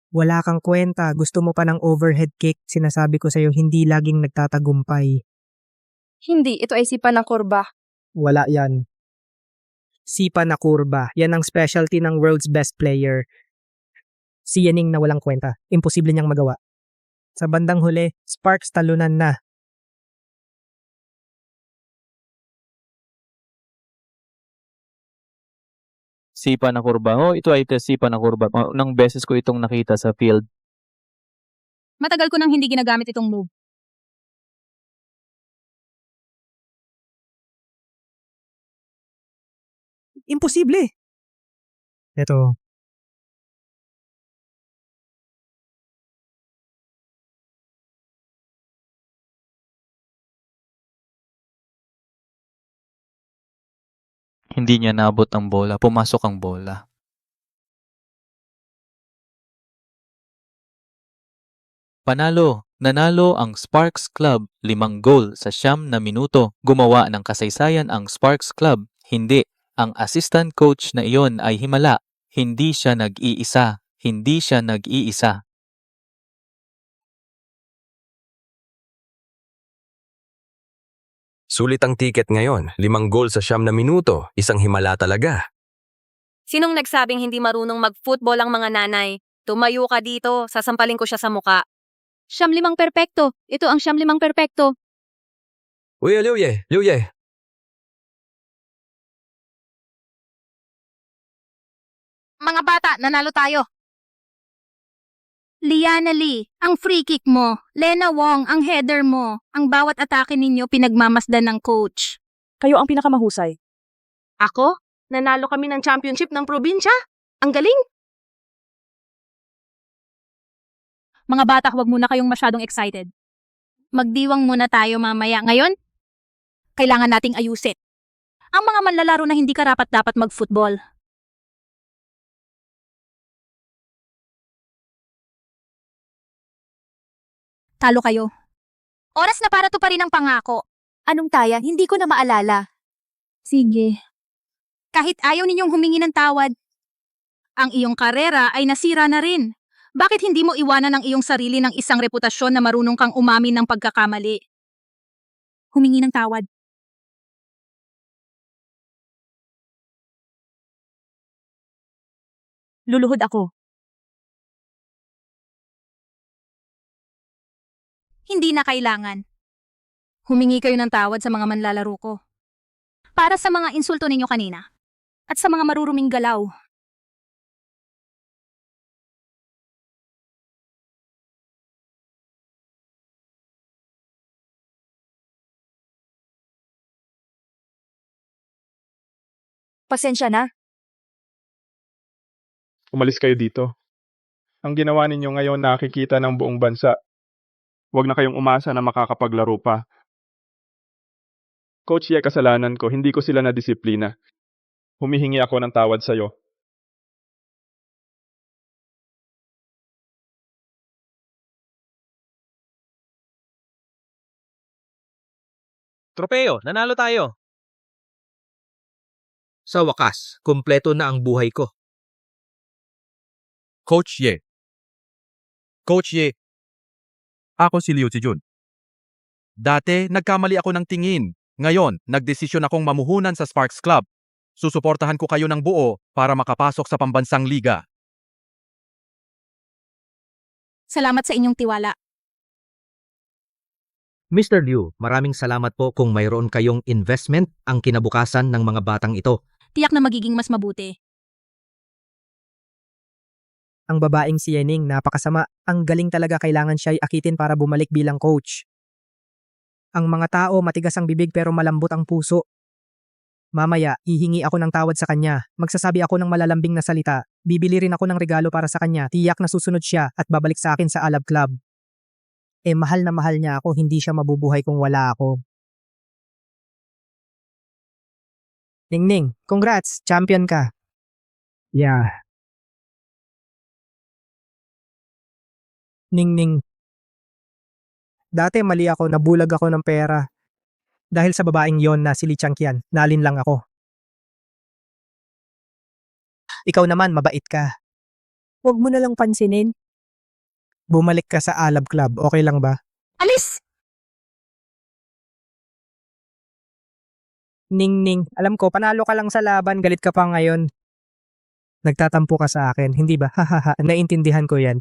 Wala kang kwenta, gusto mo pa ng overhead kick, sinasabi ko sa'yo hindi laging nagtatagumpay. Hindi, ito ay sipa ng kurba. Wala yan. Sipa na kurba, yan ang specialty ng world's best player. Si Yening na walang kwenta, imposible niyang magawa. Sa bandang huli, Sparks talunan na. Sipa na kurba. Oh, ito ay sipa na kurba. Unang beses ko itong nakita sa field. Matagal ko nang hindi ginagamit itong move. Imposible! Ito. Hindi niya naabot ang bola. Pumasok ang bola. Panalo. Nanalo ang Sparks Club 5 goal sa 9 na minuto. Gumawa ng kasaysayan ang Sparks Club. Hindi. Ang assistant coach na iyon ay himala. Hindi siya nag-iisa. Hindi siya nag-iisa. Sulit ang tiket ngayon, 5 goal sa 9 na minuto, isang himala talaga. Sinong nagsabing hindi marunong mag-football ang mga nanay? Tumayo ka dito, sasampalin ko siya sa muka. 5 perpekto. Ito ang 5 perpekto. Uy, Liuye, Liuye. Mga bata, nanalo tayo. Liana Lee, ang free kick mo. Lena Wong, ang header mo. Ang bawat atake ninyo pinagmamasdan ng coach. Kayo ang pinakamahusay. Ako? Nanalo kami ng championship ng probinsya? Ang galing! Mga bata, huwag muna kayong masyadong excited. Magdiwang muna tayo mamaya. Ngayon, kailangan nating ayusin. Ang mga manlalaro na hindi karapat-dapat mag-football. Talo kayo. Oras na para tuparin ang pangako. Anong taya? Hindi ko na maalala. Sige. Kahit ayaw ninyong humingi ng tawad, ang iyong karera ay nasira na rin. Bakit hindi mo iwanan ang iyong sarili ng isang reputasyon na marunong kang umamin ng pagkakamali? Humingi ng tawad. Luluhod ako. Hindi na kailangan. Humingi kayo ng tawad sa mga manlalaro ko. Para sa mga insulto ninyo kanina. At sa mga maruruming galaw. Pasensya na. Umalis kayo dito. Ang ginawa ninyo ngayon nakikita ng buong bansa. Huwag na kayong umasa na makakapaglaro pa. Coach Ye, kasalanan ko, hindi ko sila nadisiplina. Humihingi ako ng tawad sa'yo. Tropeo, nanalo tayo. Sa wakas, kumpleto na ang buhay ko. Coach Ye. Coach Ye. Ako si Liu Zijun. Dati, nagkamali ako ng tingin. Ngayon, nagdesisyon akong mamuhunan sa Sparks Club. Susuportahan ko kayo ng buo para makapasok sa pambansang liga. Salamat sa inyong tiwala. Mr. Liu, maraming salamat po kung mayroon kayong investment ang kinabukasan ng mga batang ito. Tiyak na magiging mas mabuti. Ang babaeng si Yening, napakasama. Ang galing talaga, kailangan siya'y akitin para bumalik bilang coach. Ang mga tao matigas ang bibig pero malambot ang puso. Mamaya, hihingi ako ng tawad sa kanya. Magsasabi ako ng malalambing na salita. Bibili rin ako ng regalo para sa kanya. Tiyak na susunod siya at babalik sa akin sa Alab Club. Mahal na mahal niya ako, hindi siya mabubuhay kung wala ako. Ningning, congrats, champion ka. Yeah. Ningning. Dati mali ako, nabulag ako ng pera. Dahil sa babaeng yon na si Lee Changqian, nalin lang ako. Ikaw naman, mabait ka. Huwag mo na lang pansinin. Bumalik ka sa Alab Club, okay lang ba? Alis! Ningning, alam ko, panalo ka lang sa laban, galit ka pa ngayon. Nagtatampo ka sa akin, hindi ba? Hahaha, naintindihan ko yan.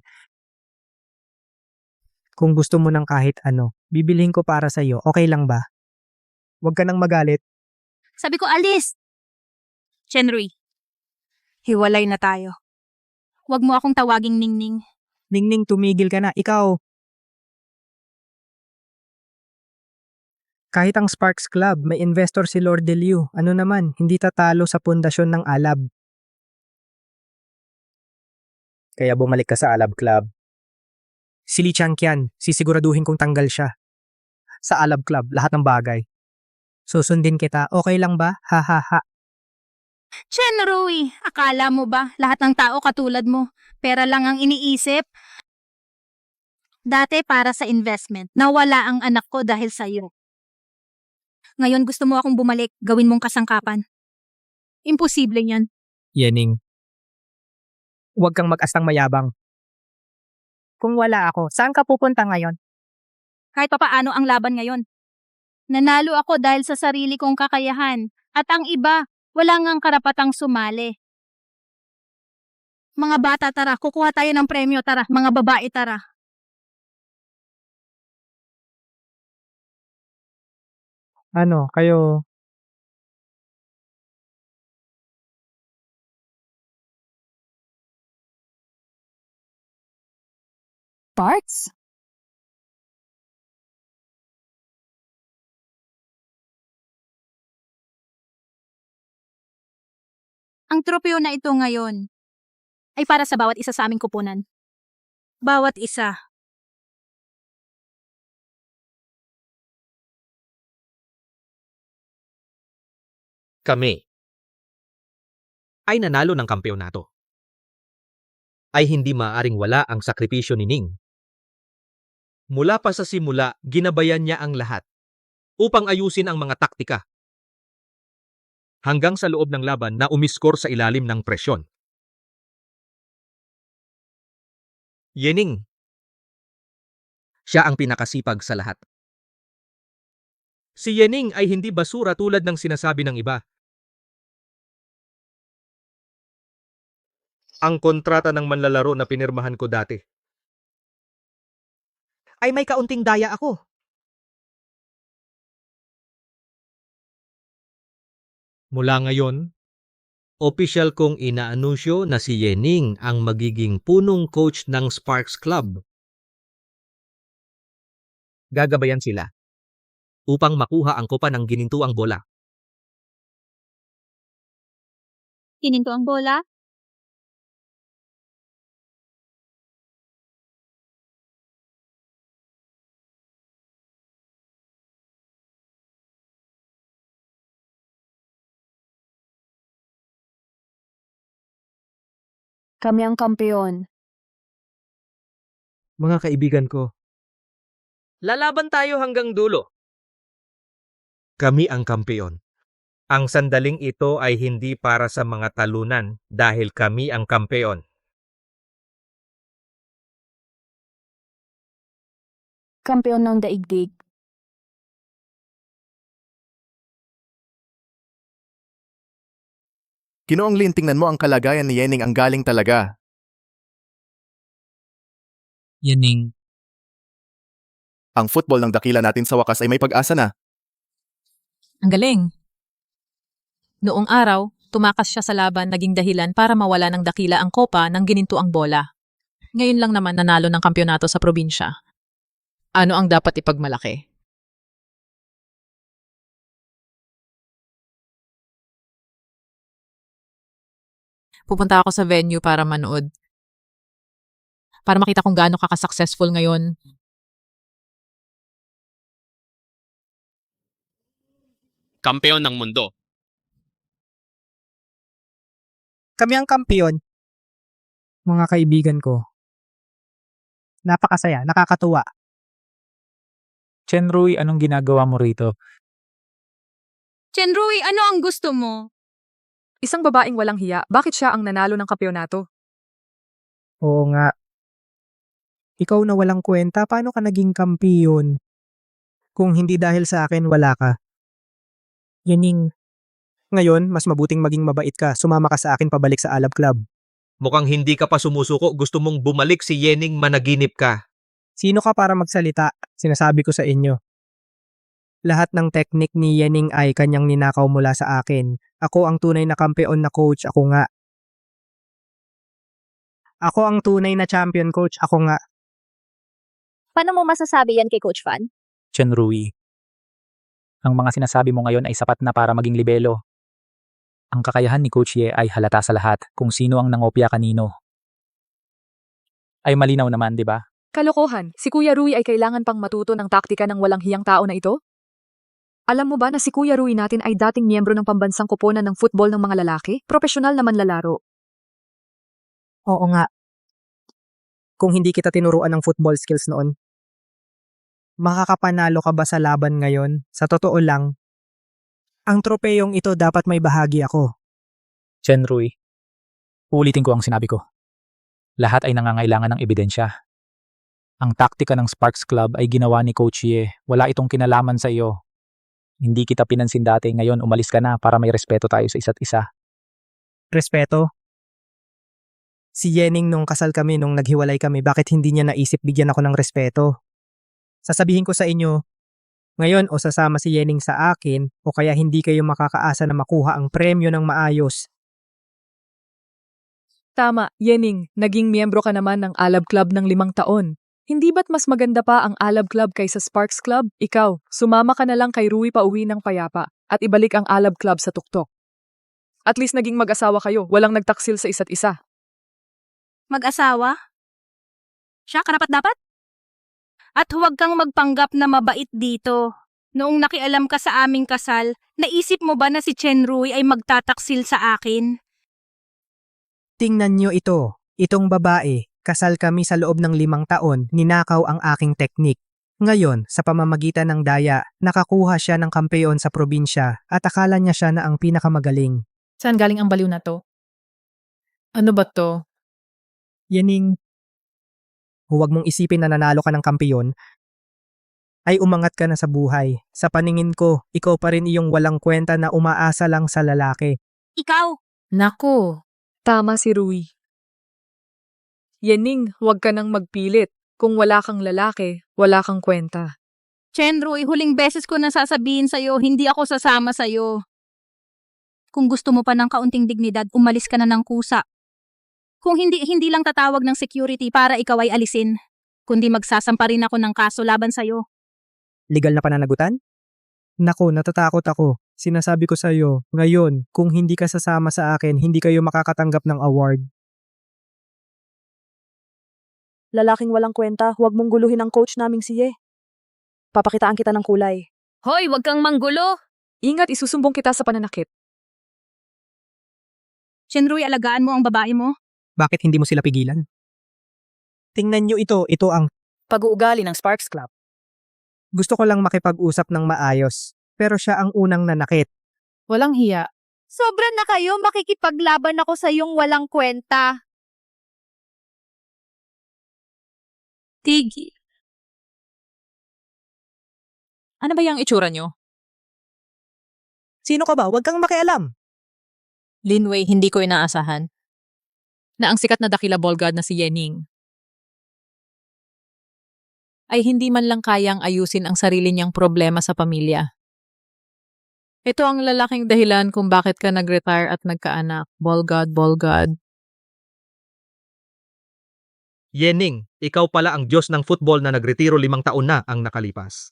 Kung gusto mo ng kahit ano, bibilhin ko para sa'yo, okay lang ba? Huwag ka nang magalit. Sabi ko, alis! Chenrui, hiwalay na tayo. Huwag mo akong tawaging Ningning. Ningning, tumigil ka na, ikaw. Kahit ang Sparks Club, may investor si Lord Deliu. Ano naman, hindi tatalo sa pundasyon ng Alab. Kaya bumalik ka sa Alab Club. Si Lee Changqian, sisiguraduhin kong tanggal siya. Sa Alab Club, lahat ng bagay. Susundin kita, okay lang ba? Ha ha ha. Chenrui, akala mo ba lahat ng tao katulad mo? Pera lang ang iniisip? Dati para sa investment, nawala ang anak ko dahil sa iyo. Ngayon gusto mo akong bumalik, gawin mong kasangkapan. Imposible yan. Yening. Huwag kang mag-astang mayabang. Kung wala ako, saan ka pupunta ngayon? Kahit papaano ang laban ngayon. Nanalo ako dahil sa sarili kong kakayahan. At ang iba, wala ngang karapatang sumali. Mga bata, tara, kukuha tayo ng premyo, tara. Mga babae, tara. Ano, kayo? Sparks? Ang tropeo na ito ngayon ay para sa bawat isa sa aming kupunan. Bawat isa. Kami ay nanalo ng kampeonato. Ay hindi maaaring wala ang sakripisyo ni Ning. Mula pa sa simula, ginabayan niya ang lahat upang ayusin ang mga taktika. Hanggang sa loob ng laban na umiskor sa ilalim ng presyon. Yening. Siya ang pinakasipag sa lahat. Si Yening ay hindi basura tulad ng sinasabi ng iba. Ang kontrata ng manlalaro na pinirmahan ko dati. Ay may kaunting daya ako. Mula ngayon, opisyal kong inaanunsyo na si Yening ang magiging punong coach ng Sparks Club. Gagabayan sila upang makuha ang kopa ng ginintuang bola. Gininto ang bola? Kami ang kampeon. Mga kaibigan ko, lalaban tayo hanggang dulo. Kami ang kampeon. Ang sandaling ito ay hindi para sa mga talunan dahil kami ang kampeon. Kampeon ng daigdig. Ginoong Lin, tingnan mo ang kalagayan ni Yening, ang galing talaga. Yening, Ang football ng dakila natin sa wakas ay may pag-asa na. Ang galing. Noong araw, tumakas siya sa laban naging dahilan para mawala ng dakila ang kopa ng ginintuang bola. Ngayon lang naman nanalo ng kampyonato sa probinsya. Ano ang dapat ipagmalaki? Pupunta ako sa venue para manood. Para makita kung gaano ka-successful ngayon. Kampeon ng mundo. Kami ang kampiyon. Mga kaibigan ko. Napakasaya, nakakatuwa. Chenrui, anong ginagawa mo rito? Chenrui, ano ang gusto mo? Isang babaeng walang hiya, bakit siya ang nanalo ng kampyonato? Oo nga. Ikaw na walang kwenta, paano ka naging kampiyon? Kung hindi dahil sa akin, wala ka. Yaning. Ngayon, mas mabuting maging mabait ka. Sumama ka sa akin pabalik sa Alab Club. Mukhang hindi ka pa sumusuko. Gusto mong bumalik si Yening, managinip ka. Sino ka para magsalita? Sinasabi ko sa inyo. Lahat ng teknik ni Yening ay kanyang ninakaw mula sa akin. Ako ang tunay na kampeon na coach, ako nga. Ako ang tunay na champion coach, ako nga. Paano mo masasabi yan kay Coach Fan? Chenrui. Ang mga sinasabi mo ngayon ay sapat na para maging libelo. Ang kakayahan ni Coach Ye ay halata sa lahat kung sino ang nangopya kanino. Ay malinaw naman, di ba? Kalokohan, si Kuya Rui ay kailangan pang matuto ng taktika ng walang hiyang tao na ito? Alam mo ba na si Kuya Rui natin ay dating miyembro ng pambansang koponan ng football ng mga lalaki? Profesional na manlalaro. Oo nga. Kung hindi kita tinuruan ng football skills noon, makakapanalo ka ba sa laban ngayon? Sa totoo lang, ang tropeyong ito dapat may bahagi ako. Chenrui, ulitin ko ang sinabi ko. Lahat ay nangangailangan ng ebidensya. Ang taktika ng Sparks Club ay ginawa ni Coach Ye. Wala itong kinalaman sa iyo. Hindi kita pinansin dati, ngayon umalis ka na para may respeto tayo sa isa't isa. Respeto? Si Yening nung kasal kami, nung naghiwalay kami, bakit hindi niya naisip bigyan ako ng respeto? Sasabihin ko sa inyo, ngayon o sasama si Yening sa akin o kaya hindi kayo makakaasa na makuha ang premyo ng maayos. Tama, Yening, naging miyembro ka naman ng Alab Club ng 5 taon. Hindi ba't mas maganda pa ang Alab Club kaysa Sparks Club? Ikaw, sumama ka na lang kay Rui pauwi ng payapa at ibalik ang Alab Club sa tuktok. At least naging mag-asawa kayo, walang nagtaksil sa isa't isa. Mag-asawa? Siya karapat-dapat? At huwag kang magpanggap na mabait dito. Noong nakialam ka sa aming kasal, naisip mo ba na si Chenrui ay magtataksil sa akin? Tingnan nyo ito, itong babae, kasal kami sa loob ng 5 taon, ninakaw ang aking teknik. Ngayon, sa pamamagitan ng daya, nakakuha siya ng kampeon sa probinsya at akala niya siya na ang pinakamagaling. Saan galing ang baliw na to? Ano ba to? Yening, huwag mong isipin na nanalo ka ng kampeon, ay umangat ka na sa buhay. Sa paningin ko, ikaw pa rin iyong walang kwenta na umaasa lang sa lalaki. Ikaw! Nako, Tama si Rui. Yening, huwag ka nang magpilit. Kung wala kang lalaki, wala kang kwenta. Chenrui, huling beses ko na sasabihin sa'yo, hindi ako sasama sa'yo. Kung gusto mo pa ng kaunting dignidad, umalis ka na ng kusa. Kung hindi lang tatawag ng security para ikaw ay alisin, kundi magsasampa rin ako ng kaso laban sa'yo. Legal na pananagutan? Nako, natatakot ako. Sinasabi ko sa iyo, ngayon, kung hindi ka sasama sa akin, hindi kayo makakatanggap ng award. Lalaking walang kwenta, huwag mong guluhin ang coach naming si Ye. Papakitaan kita ng kulay. Hoy, wag kang manggulo! Ingat, isusumbong kita sa pananakit. Chenrui, alagaan mo ang babae mo. Bakit hindi mo sila pigilan? Tingnan nyo ito ang pag-uugali ng Sparks Club. gusto ko lang makipag-usap ng maayos, pero siya ang unang nanakit. Walang hiya. Sobra na kayo, makikipaglaban ako sa iyong walang kwenta. Tigil. Ano ba yung itsura nyo? Sino ka ba? Huwag kang makialam. Linway, hindi ko inaasahan na ang sikat na dakila ball god na si Yening ay hindi man lang kayang ayusin ang sarili niyang problema sa pamilya. Ito ang lalaking dahilan kung bakit ka nag-retire at nagkaanak. Ball god, ball god. Yening, ikaw pala ang Diyos ng football na nagretiro 5 taon na ang nakalipas.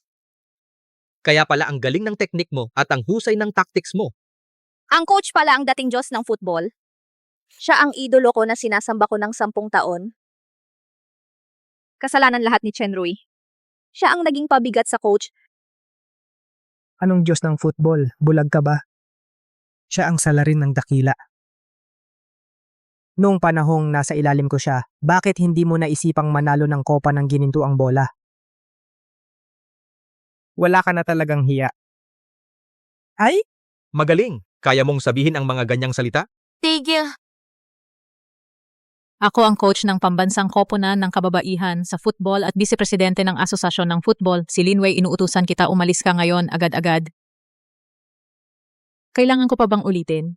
Kaya pala ang galing ng teknik mo at ang husay ng tactics mo. Ang coach pala ang dating Diyos ng football. Siya ang idolo ko na sinasamba ko ng 10 taon. Kasalanan lahat ni Chen Rui. Siya ang naging pabigat sa coach. Anong Diyos ng football? Bulag ka ba? Siya ang salarin ng dakila. Noong panahong nasa ilalim ko siya, bakit hindi mo naisipang manalo ng kopa ng ginintuang bola? Wala ka na talagang hiya. Ay? Magaling, kaya mong sabihin ang mga ganyang salita? Tigil. Ako ang coach ng pambansang koponan ng kababaihan sa football at vice-presidente ng asosasyon ng football. Si Linway, inuutusan kita umalis ka ngayon agad-agad. Kailangan ko pa bang ulitin?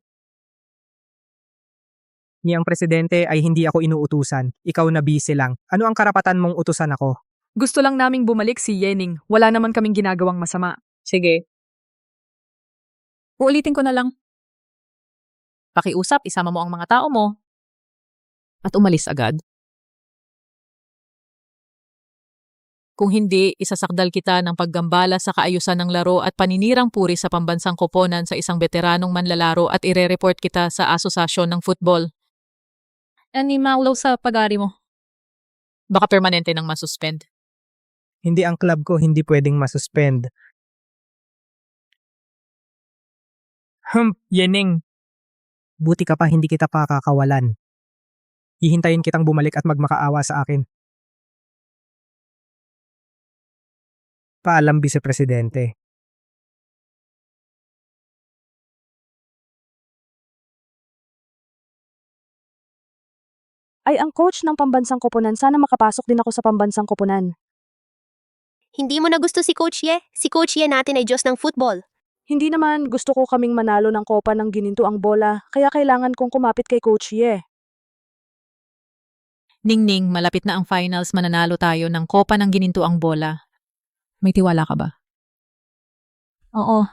Ni ang presidente ay hindi ako inuutusan. Ikaw na busy lang. Ano ang karapatan mong utusan ako? Gusto lang naming bumalik si Yening. Wala naman kaming ginagawang masama. Sige. Uulitin ko na lang. Pakiusap, isama mo ang mga tao mo. At umalis agad. Kung hindi, isasakdal kita ng paggambala sa kaayusan ng laro at paninirang puri sa pambansang koponan sa isang veteranong manlalaro at ire-report kita sa asosasyon ng football. Animalaw sa pag-ari mo. Baka permanente nang masuspend. Hindi ang club ko hindi pwedeng masuspend. Yening. Buti ka pa hindi kita pakakawalan. Hihintayin kitang bumalik at magmakaawa sa akin. Paalam, Vice Presidente. Ay, ang coach ng pambansang koponan, sana makapasok din ako sa pambansang koponan. Hindi mo na gusto si Coach Ye? Si Coach Ye natin ay Diyos ng football. Hindi naman, gusto ko kaming manalo ng kopa ng ginintuang bola, kaya kailangan kong kumapit kay Coach Ye. Ningning, malapit na ang finals, mananalo tayo ng kopa ng ginintuang bola. May tiwala ka ba? Oo.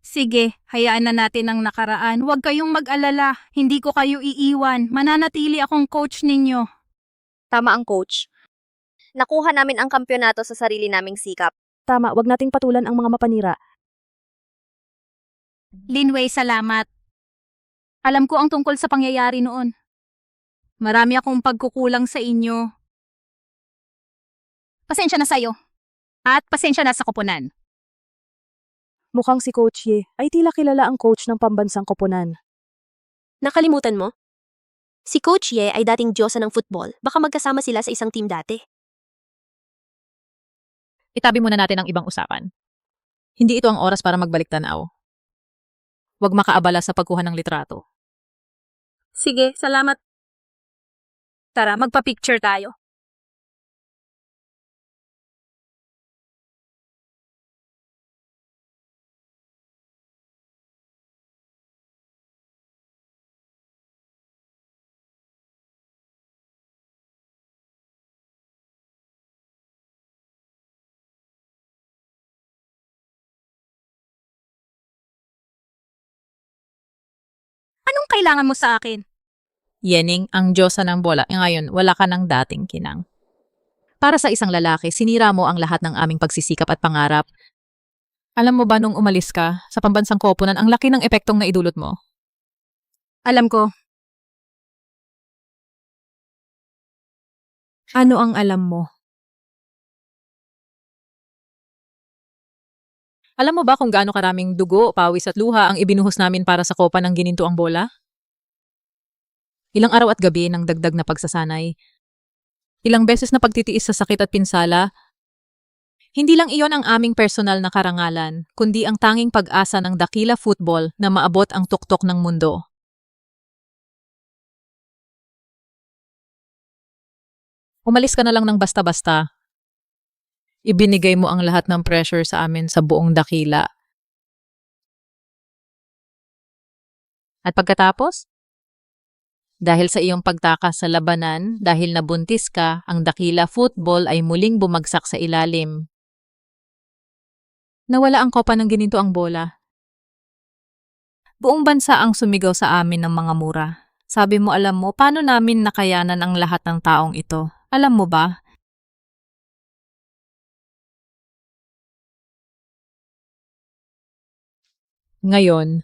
Sige, hayaan na natin ang nakaraan. Huwag kayong mag-alala. Hindi ko kayo iiwan. Mananatili akong coach ninyo. Tama ang coach. Nakuha namin ang kampyonato sa sarili naming sikap. Tama, wag nating patulan ang mga mapanira. Linway, salamat. Alam ko ang tungkol sa pangyayari noon. Marami akong pagkukulang sa inyo. Pasensya na sa'yo. At pasensya na sa koponan. Mukhang si Coach Ye ay tila kilala ang coach ng pambansang koponan. Nakalimutan mo? Si Coach Ye ay dating Diyosa ng football. Baka magkasama sila sa isang team dati. Itabi muna natin ang ibang usapan. Hindi ito ang oras para magbalik tanaw. Huwag makaabala sa pagkuha ng litrato. Sige, salamat. Tara, magpa-picture tayo. Anong kailangan mo sa akin? Yening, ang Diyosa ng bola. Ngayon, wala ka ng dating kinang. Para sa isang lalaki, sinira mo ang lahat ng aming pagsisikap at pangarap. Alam mo ba nung umalis ka sa pambansang koponan, ang laki ng epektong naidulot mo? Alam ko. Ano ang alam mo? Alam mo ba kung gaano karaming dugo, pawis at luha ang ibinuhos namin para sa kopa ng ginintuang bola? Ilang araw at gabi ng dagdag na pagsasanay. Ilang beses na pagtitiis sa sakit at pinsala. Hindi lang iyon ang aming personal na karangalan, kundi ang tanging pag-asa ng dakila football na maabot ang tuktok ng mundo. Umalis ka na lang ng basta-basta. Ibinigay mo ang lahat ng pressure sa amin sa buong dakila. At pagkatapos? Dahil sa iyong pagtakas sa labanan, dahil nabuntis ka, ang dakila football ay muling bumagsak sa ilalim. Nawala ang kopa ng gininto ang bola. Buong bansa ang sumigaw sa amin ng mga mura. Sabi mo, alam mo, paano namin nakayanan ang lahat ng taong ito? Alam mo ba? Ngayon,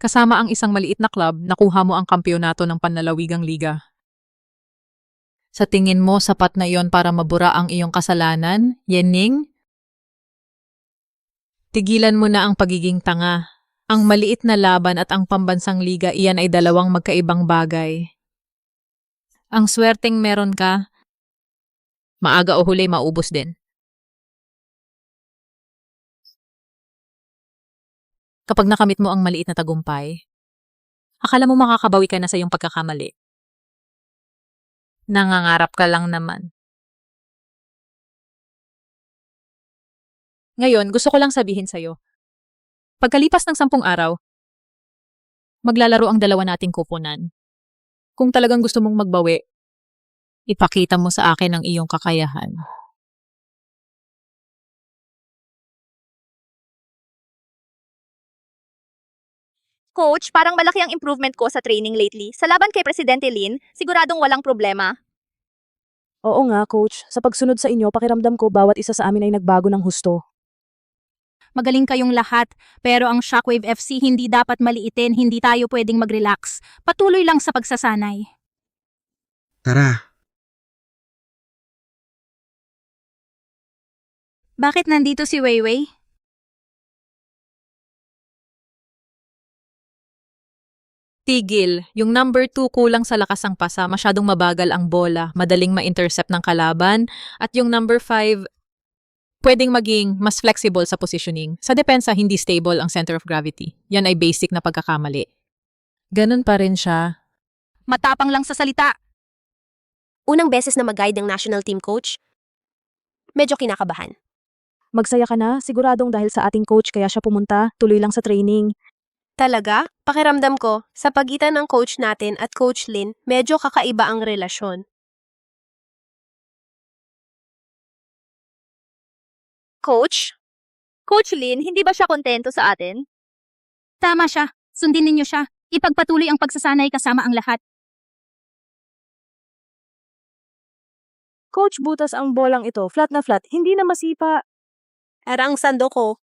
kasama ang isang maliit na club, nakuha mo ang kampyonato ng panlalawigang liga. Sa tingin mo, sapat na iyon para mabura ang iyong kasalanan, Yening? Tigilan mo na ang pagiging tanga. Ang maliit na laban at ang pambansang liga, iyan ay dalawang magkaibang bagay. Ang swerteng meron ka, maaga o huli maubos din. Kapag nakamit mo ang maliit na tagumpay, akala mo makakabawi ka na sa iyong pagkakamali. Nangangarap ka lang naman. Ngayon, gusto ko lang sabihin sa'yo, pagkalipas ng 10 araw, maglalaro ang dalawa nating kupunan. Kung talagang gusto mong magbawi, ipakita mo sa akin ang iyong kakayahan. Coach, parang malaki ang improvement ko sa training lately. Sa laban kay Presidente Lin, siguradong walang problema. Oo nga, Coach. Sa pagsunod sa inyo, pakiramdam ko bawat isa sa amin ay nagbago ng husto. Magaling kayong lahat, pero ang Shockwave FC hindi dapat maliitin, hindi tayo pwedeng mag-relax. Patuloy lang sa pagsasanay. Tara. Bakit nandito si Weiwei? Tigil, yung number 2 kulang sa lakas ang pasa, masyadong mabagal ang bola, madaling ma-intercept ng kalaban, at yung number 5, pwedeng maging mas flexible sa positioning. Sa depensa, hindi stable ang center of gravity. Yan ay basic na pagkakamali. Ganun pa rin siya. Matapang lang sa salita. Unang beses na mag-guide ng national team coach, medyo kinakabahan. Magsaya ka na, siguradong dahil sa ating coach kaya siya pumunta, tuloy lang sa training. Talaga? Pakiramdam ko, sa pagitan ng coach natin at Coach Lin, medyo kakaiba ang relasyon. Coach? Coach Lin, hindi ba siya kontento sa atin? Tama siya. Sundin ninyo siya. Ipagpatuloy ang pagsasanay kasama ang lahat. Coach, butas ang bolang ito. Flat na flat, hindi na masipa. Arang sando ko.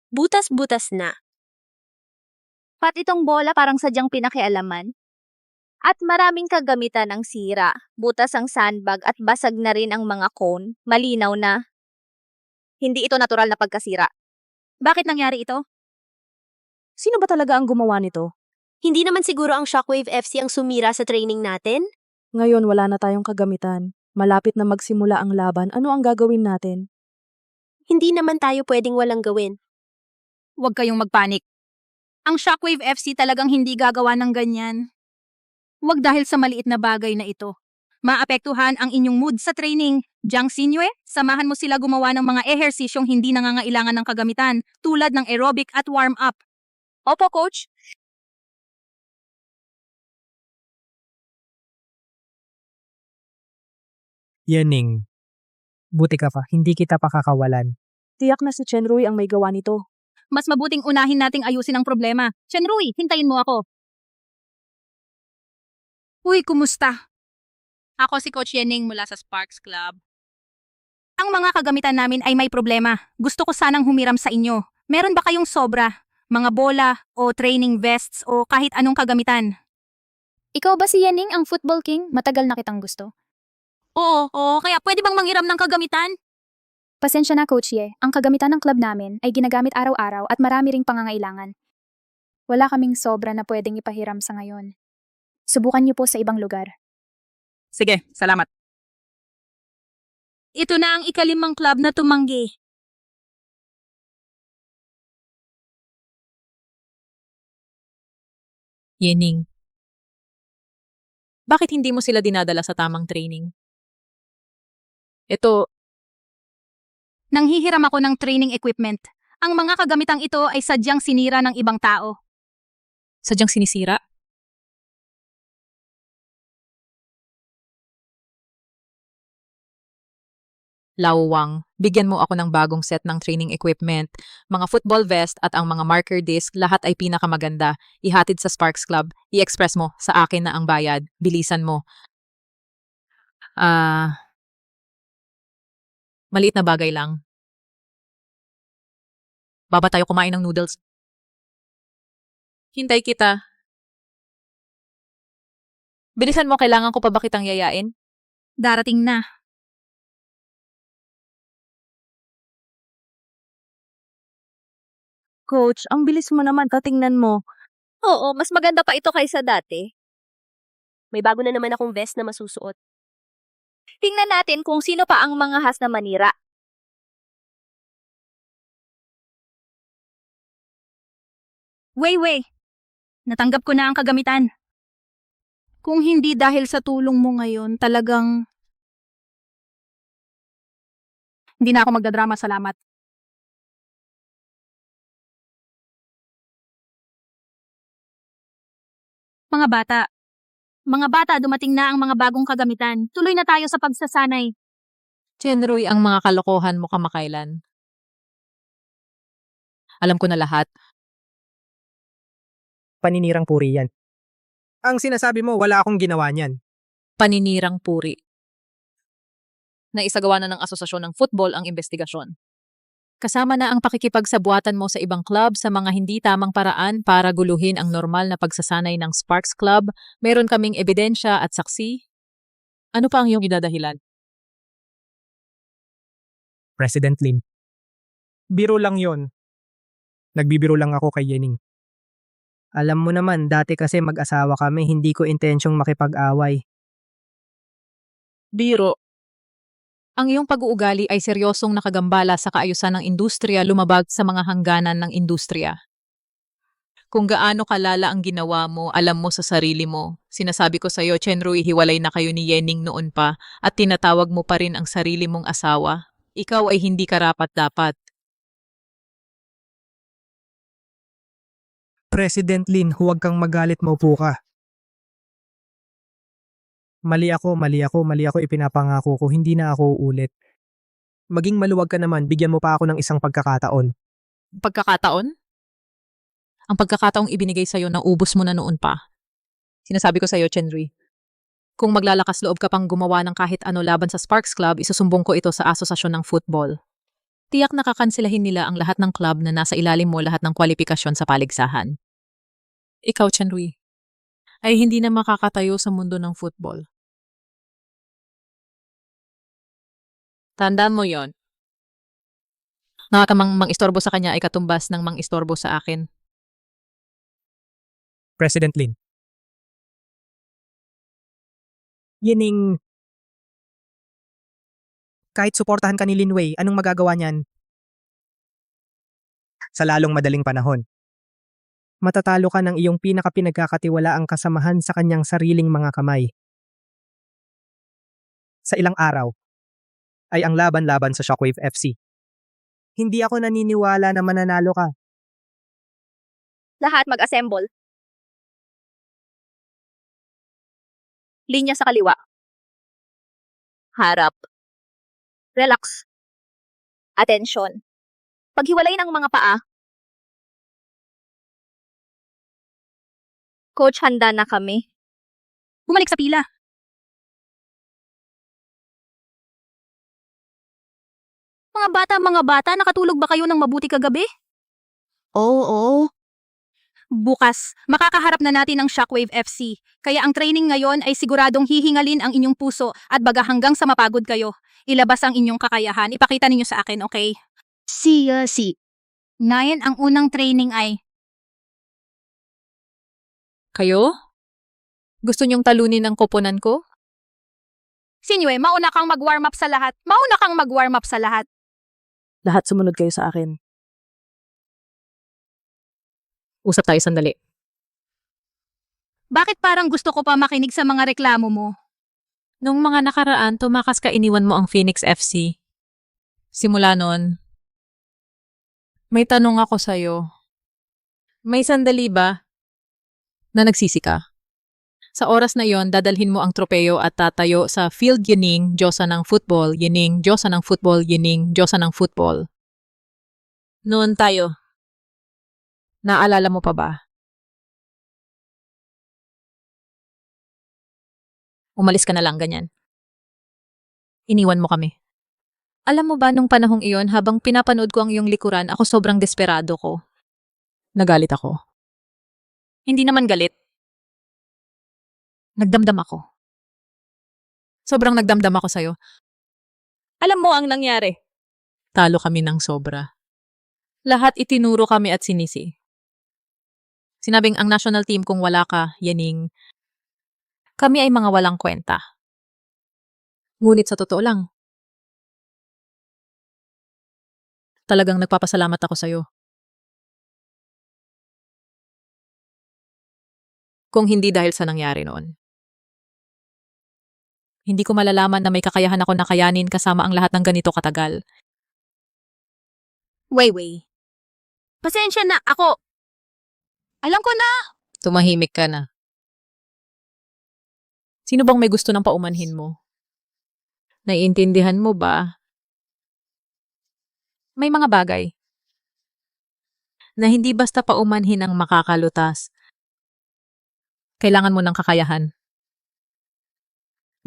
Butas-butas na. Pat itong bola parang sadyang pinakialaman. At maraming kagamitan ang sira, butas ang sandbag at basag na rin ang mga cone, malinaw na. Hindi ito natural na pagkasira. Bakit nangyari ito? Sino ba talaga ang gumawa nito? Hindi naman siguro ang Shockwave FC ang sumira sa training natin? Ngayon wala na tayong kagamitan. Malapit na magsimula ang laban. Ano ang gagawin natin? Hindi naman tayo pwedeng walang gawin. Huwag kayong magpanik. Ang Shockwave FC talagang hindi gagawa ng ganyan. Huwag dahil sa maliit na bagay na ito. Maapektuhan ang inyong mood sa training. Jiang Xinue, samahan mo sila gumawa ng mga ehersisyong hindi nangangailangan ng kagamitan tulad ng aerobic at warm-up. Opo, Coach. Yening, buti ka pa, hindi kita pakakawalan. Tiyak na si Chenrui ang may gawa nito. Mas mabuting unahin nating ayusin ang problema. Chenrui, hintayin mo ako. Uy, kumusta? Ako si Coach Yening mula sa Sparks Club. Ang mga kagamitan namin ay may problema. Gusto ko sanang humiram sa inyo. Meron ba kayong sobra? Mga bola o training vests o kahit anong kagamitan? Ikaw ba si Yening ang football king? Matagal na kitang gusto. Oo, kaya pwede bang manghiram ng kagamitan? Pasensya na, Coach Ye. Ang kagamitan ng club namin ay ginagamit araw-araw at marami ring pangangailangan. Wala kaming sobra na pwedeng ipahiram sa ngayon. Subukan niyo po sa ibang lugar. Sige, salamat. Ito na ang ikalimang club na tumanggi. Yening, bakit hindi mo sila dinadala sa tamang training? Ito, Nanghihiram ako ng training equipment. Ang mga kagamitang ito ay sadyang sinira ng ibang tao. Sadyang sinisira? Lawwang, bigyan mo ako ng bagong set ng training equipment. Mga football vest at ang mga marker disc, lahat ay pinakamaganda. Ihatid sa Sparks Club. I-express mo, sa akin na ang bayad. Bilisan mo. Maliit na bagay lang. Baba tayo kumain ng noodles. Hintay kita. Bilisan mo, kailangan ko pa ba kitang yayain? Darating na. Coach, ang bilis mo naman, tatingnan mo. Oo, mas maganda pa ito kaysa dati. May bago na naman akong vest na masusuot. Tingnan natin kung sino pa ang mga has na manira. Wei, natanggap ko na ang kagamitan. Kung hindi dahil sa tulong mo ngayon, talagang hindi na ako magdadrama, salamat. Mga bata, dumating na ang mga bagong kagamitan. Tuloy na tayo sa pagsasanay. Chenroy, ang mga kalokohan mo kamakailan. Alam ko na lahat. Paninirang puri yan. Ang sinasabi mo, wala akong ginawa niyan. Paninirang puri. Naisagawa na ng asosasyon ng football ang investigasyon. Kasama na ang pakikipagsabuatan mo sa ibang club sa mga hindi tamang paraan para guluhin ang normal na pagsasanay ng Sparks Club. Meron kaming ebidensya at saksi. Ano pa ang iyong idadahilan? President Lin. Biro lang yon. Nagbibiro lang ako kay Yening. Alam mo naman, dati kasi mag-asawa kami, hindi ko intensyong makipag-away. Biro. Ang iyong pag-uugali ay seryosong nakagambala sa kaayusan ng industriya lumabag sa mga hangganan ng industriya. Kung gaano kalala ang ginawa mo, alam mo sa sarili mo. Sinasabi ko sa iyo, Chenroy, hiwalay na kayo ni Yening noon pa at tinatawag mo pa rin ang sarili mong asawa. Ikaw ay hindi karapat-dapat. President Lin, huwag kang magalit, maupo ka. Mali ako, ipinapangako ko, hindi na ako uulit. Maging maluwag ka naman, bigyan mo pa ako ng isang pagkakataon. Pagkakataon? Ang pagkakataong ibinigay sa iyo na ubos mo na noon pa. Sinasabi ko sa iyo, Chenroy, kung maglalakas loob ka pang gumawa ng kahit ano laban sa Sparks Club, isusumbong ko ito sa asosasyon ng football. Tiyak na kakansilahin nila ang lahat ng club na nasa ilalim mo lahat ng kwalifikasyon sa paligsahan. Ikaw, Chenroy, ay hindi na makakatayo sa mundo ng football. Tandaan mo yon. Nakakamang mang-istorbo sa kanya ay katumbas ng mang-istorbo sa akin. President Lin. Yening, kahit suportahan ka ni Lin Wei, anong magagawa niyan? Sa lalong madaling panahon. Matatalo ka ng iyong pinakapinagkakatiwalaang kasamahan sa kanyang sariling mga kamay. Sa ilang araw, ay ang laban-laban sa Shockwave FC. Hindi ako naniniwala na mananalo ka. Lahat mag-assemble. Linya sa kaliwa. Harap. Relax. Atensyon. Paghiwalayin ang mga paa. Coach, handa na kami. Bumalik sa pila. Mga bata, nakatulog ba kayo ng mabuti kagabi? Oo. Bukas, makakaharap na natin ang Shockwave FC. Kaya ang training ngayon ay siguradong hihingalin ang inyong puso at baga hanggang sa mapagod kayo. Ilabas ang inyong kakayahan. Ipakita ninyo sa akin, okay? Si. Ngayon, ang unang training ay... Kayo? Gusto niyong talunin ang koponan ko? Sinyue, mauna kang mag-warm up sa lahat. Lahat sumunod kayo sa akin. Usap tayo sandali. Bakit parang gusto ko pa makinig sa mga reklamo mo? Nung mga nakaraan, tumakas ka iniwan mo ang Phoenix FC. Simula noon, may tanong ako sa'yo. May sandali ba na nagsisi ka? Sa oras na yon, dadalhin mo ang tropeyo at tatayo sa field Yining, Diyosa ng football, Yining, Diyosa ng football, Yining, Diyosa ng football. Noon tayo. Naalala mo pa ba? Umalis ka na lang ganyan. Iniwan mo kami. Alam mo ba nung panahong iyon, habang pinapanood ko ang iyong likuran, ako sobrang desperado ko. Nagalit ako. Hindi naman galit. Nagdamdam ako. Sobrang nagdamdam ako sa'yo. Alam mo ang nangyari. Talo kami ng sobra. Lahat itinuro kami at sinisi. Sinabing ang national team kung wala ka, Yaning, kami ay mga walang kwenta. Ngunit sa totoo lang, talagang nagpapasalamat ako sa'yo. Kung hindi dahil sa nangyari noon. Hindi ko malalaman na may kakayahan ako na kayanin kasama ang lahat ng ganito katagal. Wei. Pasensya na, ako. Alam ko na. Tumahimik ka na. Sino bang may gusto ng paumanhin mo? Naiintindihan mo ba? May mga bagay na hindi basta paumanhin ang makakalutas. Kailangan mo ng kakayahan.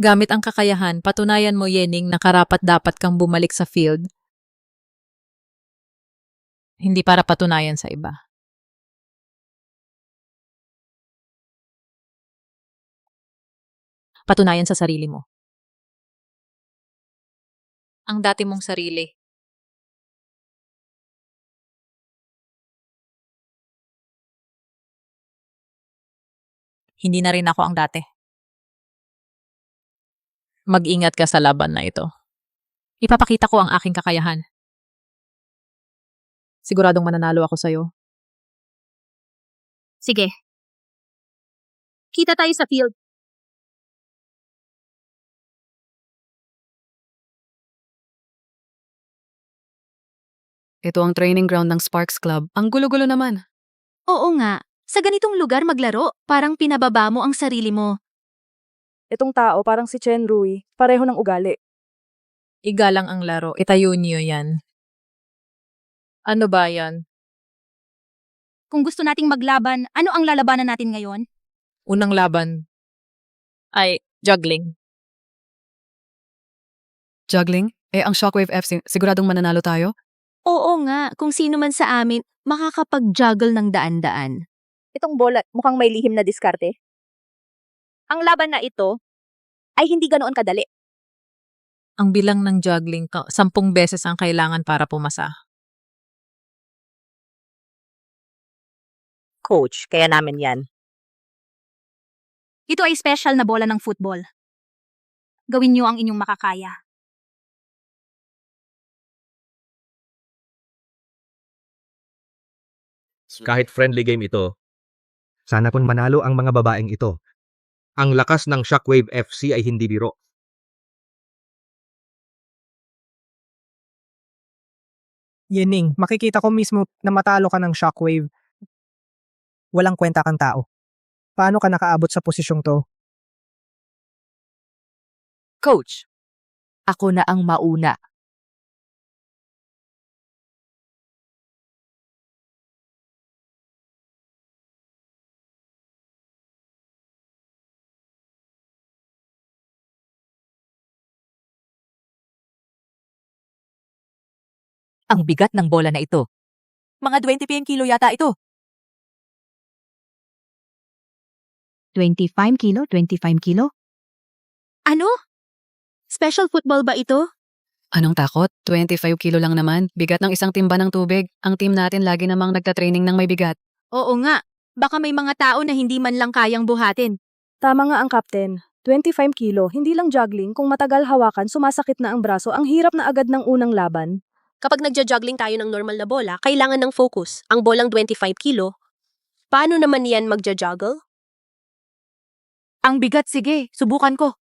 Gamit ang kakayahan, patunayan mo, Yening, na karapat-dapat kang bumalik sa field. Hindi para patunayan sa iba. Patunayan sa sarili mo. Ang dati mong sarili. Hindi na rin ako ang dati. Mag-ingat ka sa laban na ito. Ipapakita ko ang aking kakayahan. Siguradong mananalo ako sa'yo. Sige. Kita tayo sa field. Ito ang training ground ng Sparks Club. Ang gulo-gulo naman. Oo nga, sa ganitong lugar maglaro, parang pinababa mo ang sarili mo. Itong tao parang si Chen Rui, pareho ng ugali. Igalang ang laro. Itayo niyo yan. Ano ba yan? Kung gusto nating maglaban, ano ang lalabanan natin ngayon? Unang laban ay juggling. Juggling? Ang Shockwave FC, siguradong mananalo tayo? Oo nga, kung sino man sa amin, makakapag-juggle ng daan-daan. Itong bola mukhang may lihim na diskarte. Ang laban na ito ay hindi ganoon kadali. Ang bilang ng juggling, 10 beses ang kailangan para pumasa. Coach, kaya namin yan. Ito ay special na bola ng football. Gawin niyo ang inyong makakaya. Kahit friendly game ito, sana kung manalo ang mga babaeng ito. Ang lakas ng Shockwave FC ay hindi biro. Yening, makikita ko mismo na matalo ka ng Shockwave. Walang kwenta kang tao. Paano ka nakaabot sa posisyong to? Coach, ako na ang mauna. Ang bigat ng bola na ito. Mga 20 kilo yata ito. 25 kilo? Ano? Special football ba ito? Anong takot? 25 kilo lang naman. Bigat ng isang timba ng tubig. Ang team natin lagi namang nagtatraining ng may bigat. Oo nga, baka may mga tao na hindi man lang kayang buhatin. Tama nga ang captain. 25 kilo, hindi lang juggling. Kung matagal hawakan, sumasakit na ang braso. Ang hirap na agad ng unang laban. Kapag nagja-juggling tayo ng normal na bola, kailangan ng focus. Ang bolang 25 kilo, paano naman yan magja-juggle? Ang bigat, sige, subukan ko.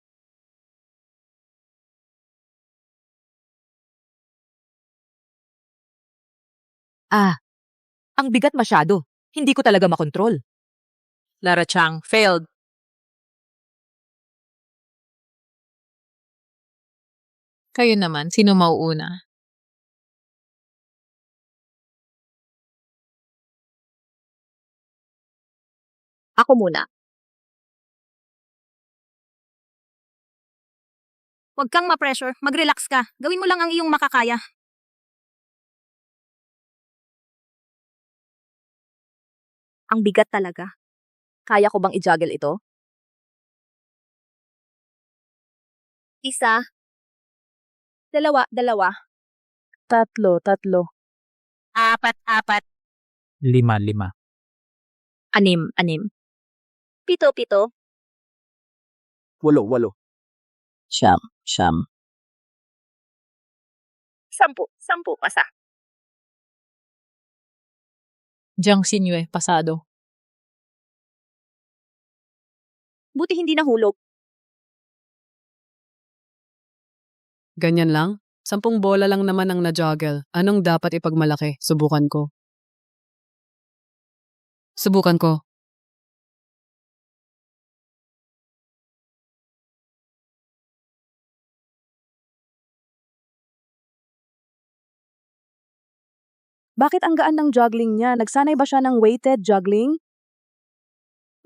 Ang bigat masyado. Hindi ko talaga makontrol. Lara Chang, failed. Kayo naman, sino mauuna? Ako muna. Huwag kang ma-pressure, mag-relax ka. Gawin mo lang ang iyong makakaya. Ang bigat talaga. Kaya ko bang i-juggle ito? Isa. Dalawa. Tatlo. Apat. 5. Anim. Pito. 8. Siyam. 10 pasa. Jiang Xinyue, pasado. Buti hindi nahulog. Ganyan lang? 10 bola lang naman ang na-juggle. Anong dapat ipagmalaki? Subukan ko. Bakit ang gaan ng juggling niya? Nagsanay ba siya ng weighted juggling?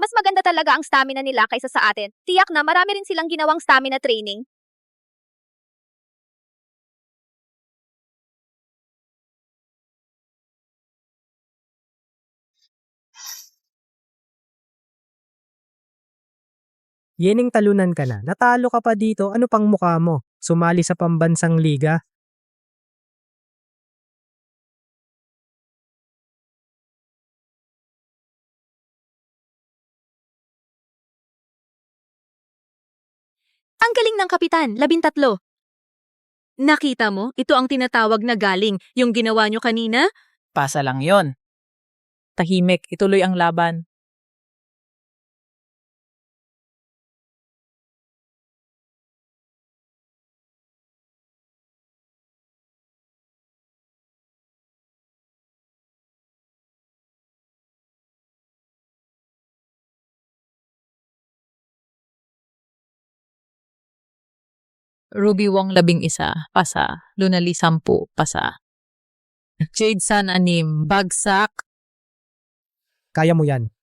Mas maganda talaga ang stamina nila kaysa sa atin. Tiyak na marami rin silang ginawang stamina training. Yening, talunan ka na. Natalo ka pa dito. Ano pang mukha mo? Sumali sa pambansang liga? Ang galing ng kapitan, 13. Nakita mo, ito ang tinatawag na galing. Yung ginawa nyo kanina? Pasa lang yon. Tahimik, ituloy ang laban. Ruby Wong, 11. Pasa. Lunali, 10. Pasa. Jade San, 6. Bagsak. Kaya mo yan.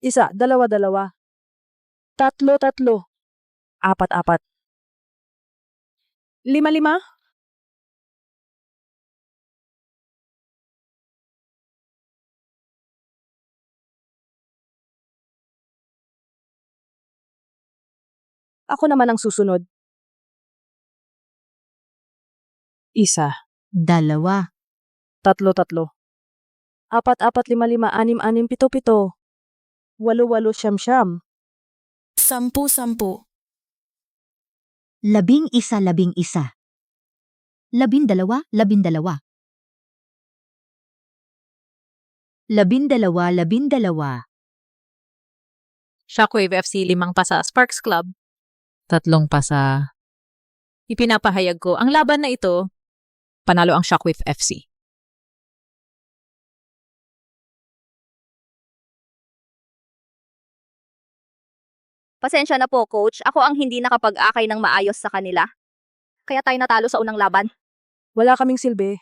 Isa. Dalawa. Tatlo. Apat. 5. Ako naman ang susunod. Isa. Dalawa. Tatlo. 4, 5, 5, 6, 6, 7, 8, 8, 9, 10. 10. 11. 12. 12. 12. Shockwave FC, 5. Pasa. Sparks Club, 3. Pasa. Ipinapahayag ko, ang laban na ito, panalo ang Shockwave FC. Pasensya na po, coach. Ako ang hindi nakapag-akay ng maayos sa kanila. Kaya tayo natalo sa unang laban. Wala kaming silbi.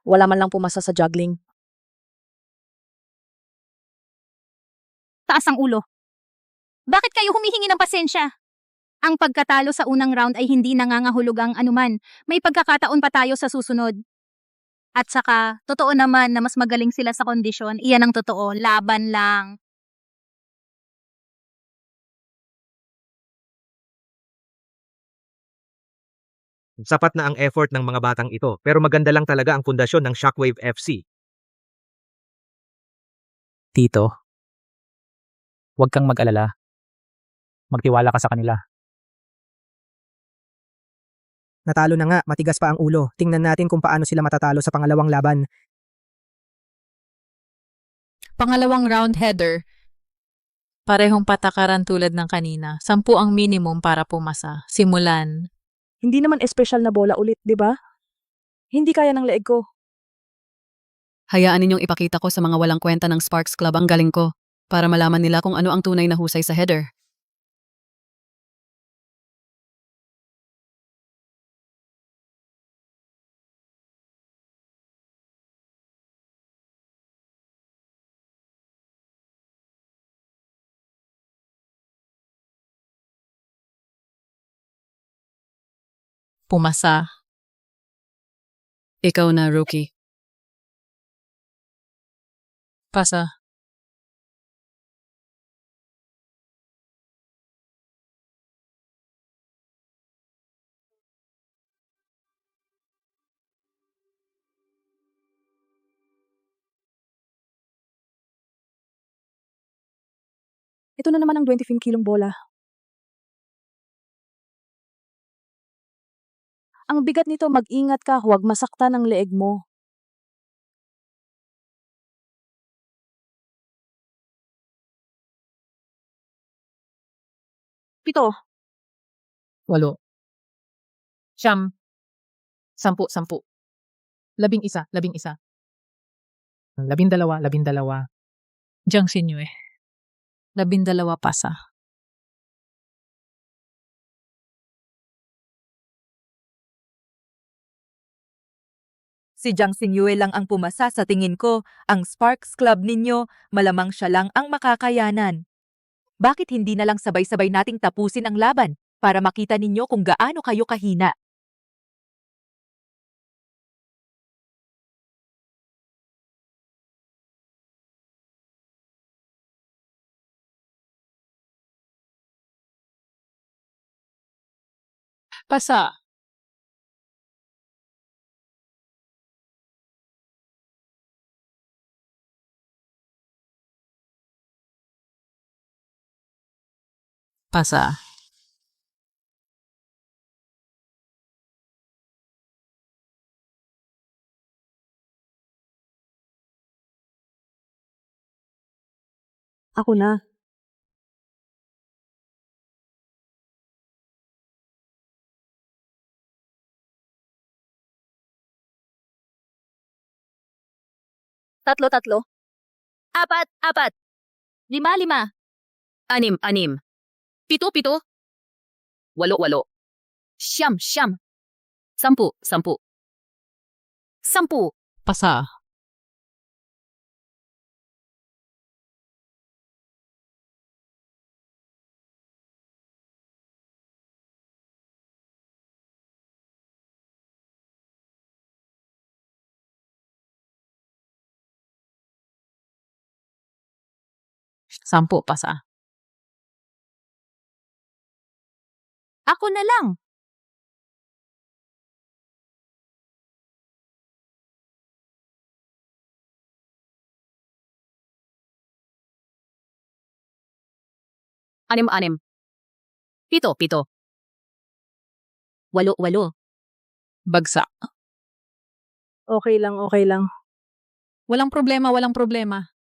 Wala man lang pumasa sa juggling. Taas ang ulo. Bakit kayo humihingi ng pasensya? Ang pagkatalo sa unang round ay hindi nangangahulugang anuman. May pagkakataon pa tayo sa susunod. At saka, totoo naman na mas magaling sila sa kondisyon. Iyan ang totoo. Laban lang. Sapat na ang effort ng mga batang ito, pero maganda lang talaga ang pundasyon ng Shockwave FC. Tito, huwag kang mag-alala. Magtiwala ka sa kanila. Natalo na nga, matigas pa ang ulo. Tingnan natin kung paano sila matatalo sa pangalawang laban. Pangalawang round, header. Parehong patakaran tulad ng kanina. 10 ang minimum para pumasa. Simulan. Hindi naman espesyal na bola ulit, di ba? Hindi kaya ng leeg ko. Hayaan ninyong ipakita ko sa mga walang kwenta ng Sparks Club ang galing ko para malaman nila kung ano ang tunay na husay sa header. Pumasa. Ikaw na, rookie. Pasa. Ito na naman ang 25 kilong bola. Ang bigat nito, mag-ingat ka, huwag masaktan ang leeg mo. Pito. 8. 9. 10. 10. 11. 11. 12. 12. Diyan sinyo eh. 12 pasa. Si Jiang Xingyue lang ang pumasa sa tingin ko. Ang Sparks Club ninyo, malamang siya lang ang makakayanan. Bakit hindi na lang sabay-sabay nating tapusin ang laban para makita ninyo kung gaano kayo kahina? Pasa. Pasa. Ako na. Tatlo. 4. 4. 5, 5. 6, 6. 7, 7. 8, 8. 9, 9. 10, 10. 10. Pasa. Sampu pasa. Ako na lang. Anim, anim. 7, 7. 8, 8. Bagsak. Okay lang, okay lang. Walang problema, walang problema.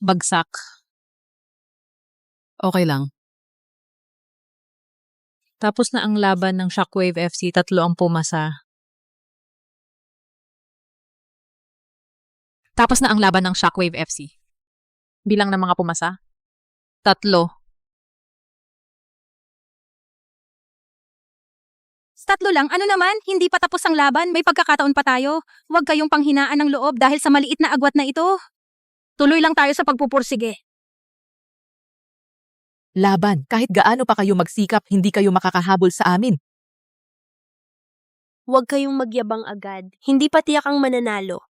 Bagsak. Okay lang. Tapos na ang laban ng Shockwave FC, 3 ang pumasa. Tapos na ang laban ng Shockwave FC. Bilang ng mga pumasa? 3. Tatlo lang, ano naman? Hindi pa tapos ang laban, may pagkakataon pa tayo. Huwag kayong panghinaan ng loob dahil sa maliit na agwat na ito. Tuloy lang tayo sa pagpupursige. Laban, kahit gaano pa kayo magsikap, hindi kayo makakahabol sa amin. Huwag kayong magyabang agad. Hindi pa tiyak ang mananalo.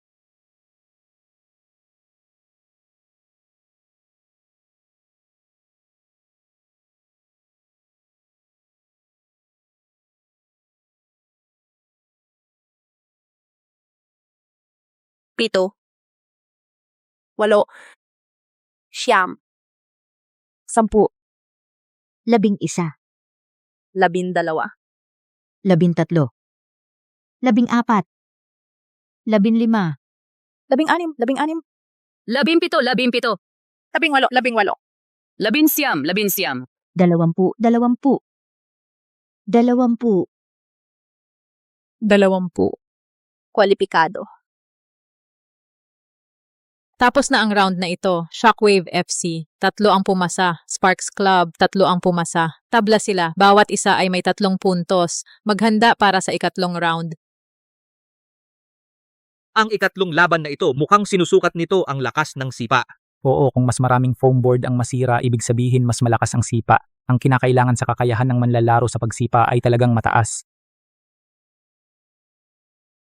Pito. 8, 9, 10, 11, 12, 13, 14, 15, 16, 16, 17, 17. 18, 18. 11, 11. 20, 20, 20, 20. Kwalipikado. Tapos na ang round na ito, Shockwave FC, 3 ang pumasa, Sparks Club, 3 ang pumasa. Tabla sila, bawat isa ay may 3 puntos. Maghanda para sa ikatlong round. Ang ikatlong laban na ito, mukhang sinusukat nito ang lakas ng sipa. Oo, kung mas maraming foam board ang masira, ibig sabihin mas malakas ang sipa. Ang kinakailangan sa kakayahan ng manlalaro sa pagsipa ay talagang mataas.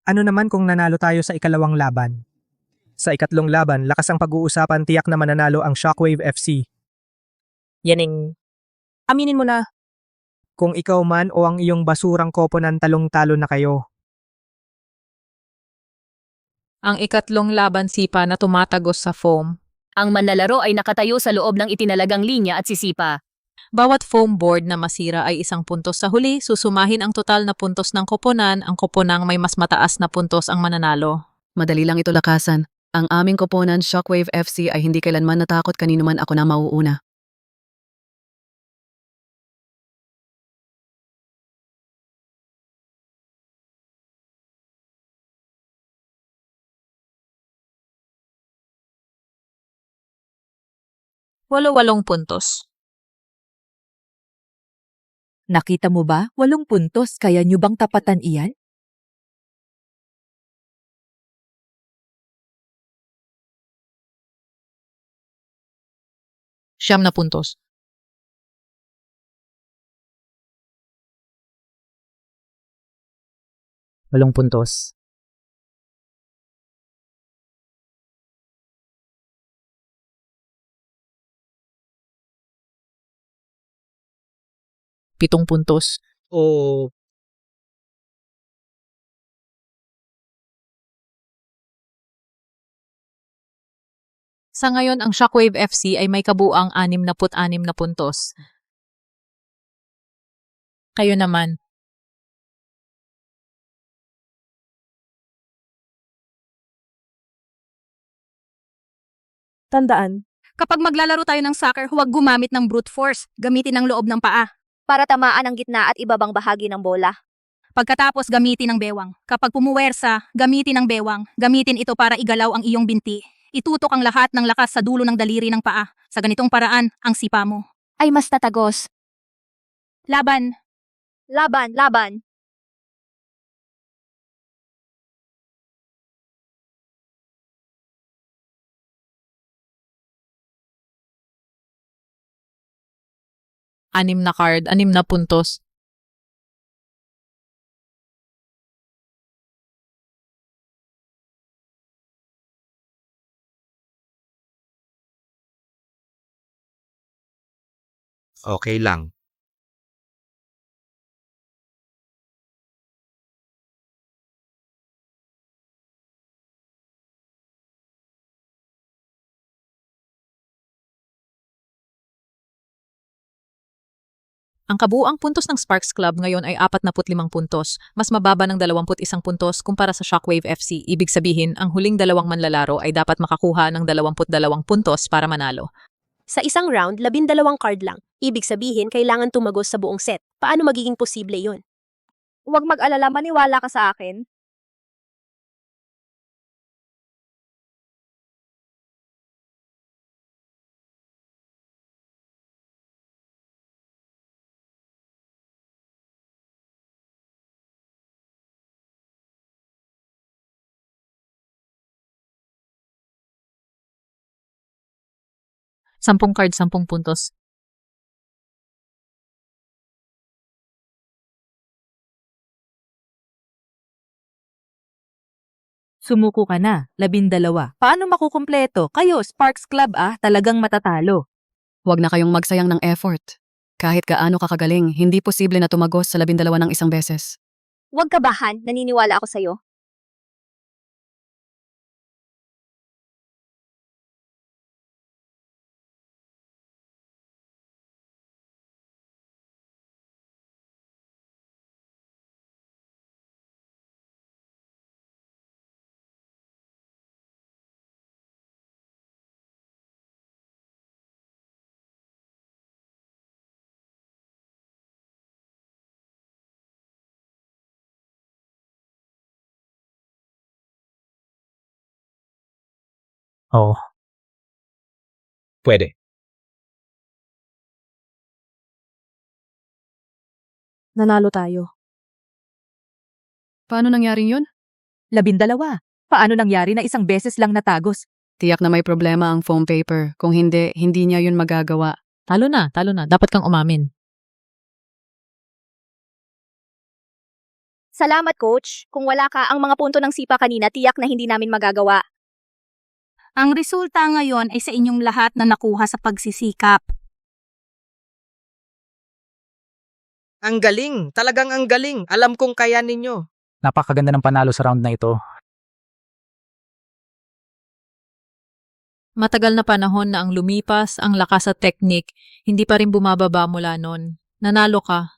Ano naman kung nanalo tayo sa ikalawang laban? Sa ikatlong laban, lakas ang pag-uusapan, tiyak na mananalo ang Shockwave FC. Yening. Aminin mo na. Kung ikaw man o ang iyong basurang koponan, talong-talo na kayo. Ang ikatlong laban sipa na tumatagos sa foam. Ang manlalaro ay nakatayo sa loob ng itinalagang linya at sisipa. Bawat foam board na masira ay 1 puntos sa huli, susumahin ang total na puntos ng koponan, ang koponang may mas mataas na puntos ang mananalo. Madali lang ito lakasan. Ang aming koponan, Shockwave FC, ay hindi kailanman natakot kanino man ako na mauuna. Walong puntos. Nakita mo ba? 8 puntos, kaya nyo bang tapatan iyan? Siyam na puntos. Walong puntos. Pitong puntos. O Sa ngayon, ang Shockwave FC ay may kabuang 66 na puntos. Kayo naman. Tandaan, Kapag maglalaro tayo ng soccer, huwag gumamit ng brute force. Gamitin ang loob ng paa. Para tamaan ang gitna at ibabang bahagi ng bola. Pagkatapos, gamitin ang bewang. Kapag pumuwersa, gamitin ang bewang. Gamitin ito para igalaw ang iyong binti. Itutok ang lahat ng lakas sa dulo ng daliri ng paa. Sa ganitong paraan, ang sipa mo Ay mas tatagos. laban. Laban, laban. Anim na card, 6 na puntos. okay lang. Ang kabuuang puntos ng Sparks Club ngayon ay 45 puntos, mas mababa ng 21 puntos kumpara sa Shockwave FC. Ibig sabihin, ang huling 2 manlalaro ay dapat makakuha ng 22 puntos para manalo. Sa isang round, 12 card lang. Ibig sabihin, kailangan tumagos sa buong set. Paano magiging posible yon? Huwag mag-alala, maniwala ka sa akin. Sampung card, 10 puntos. Sumuko ka na, 12. Paano makukumpleto? Kayo, Sparks Club talagang matatalo. Huwag na kayong magsayang ng effort. Kahit gaano kakagaling, hindi posible na tumagos sa 12 ng isang beses. Huwag kabahan, naniniwala ako sa'yo. Oo. Pwede. Nanalo tayo. Paano nangyaring yun? 12. Paano nangyari na isang beses lang natagos? Tiyak na may problema ang foam paper. Kung hindi, hindi niya yun magagawa. Talo na. Dapat kang umamin. Salamat, Coach. Kung wala ka, ang mga punto ng sipa kanina, tiyak na hindi namin magagawa. Ang resulta ngayon ay sa inyong lahat na nakuha sa pagsisikap. Ang galing! Talagang ang galing! Alam kong kaya ninyo. Napakaganda ng panalo sa round na ito. Matagal na panahon na ang lumipas, ang lakas at teknik, hindi pa rin bumababa mula nun. Nanalo ka.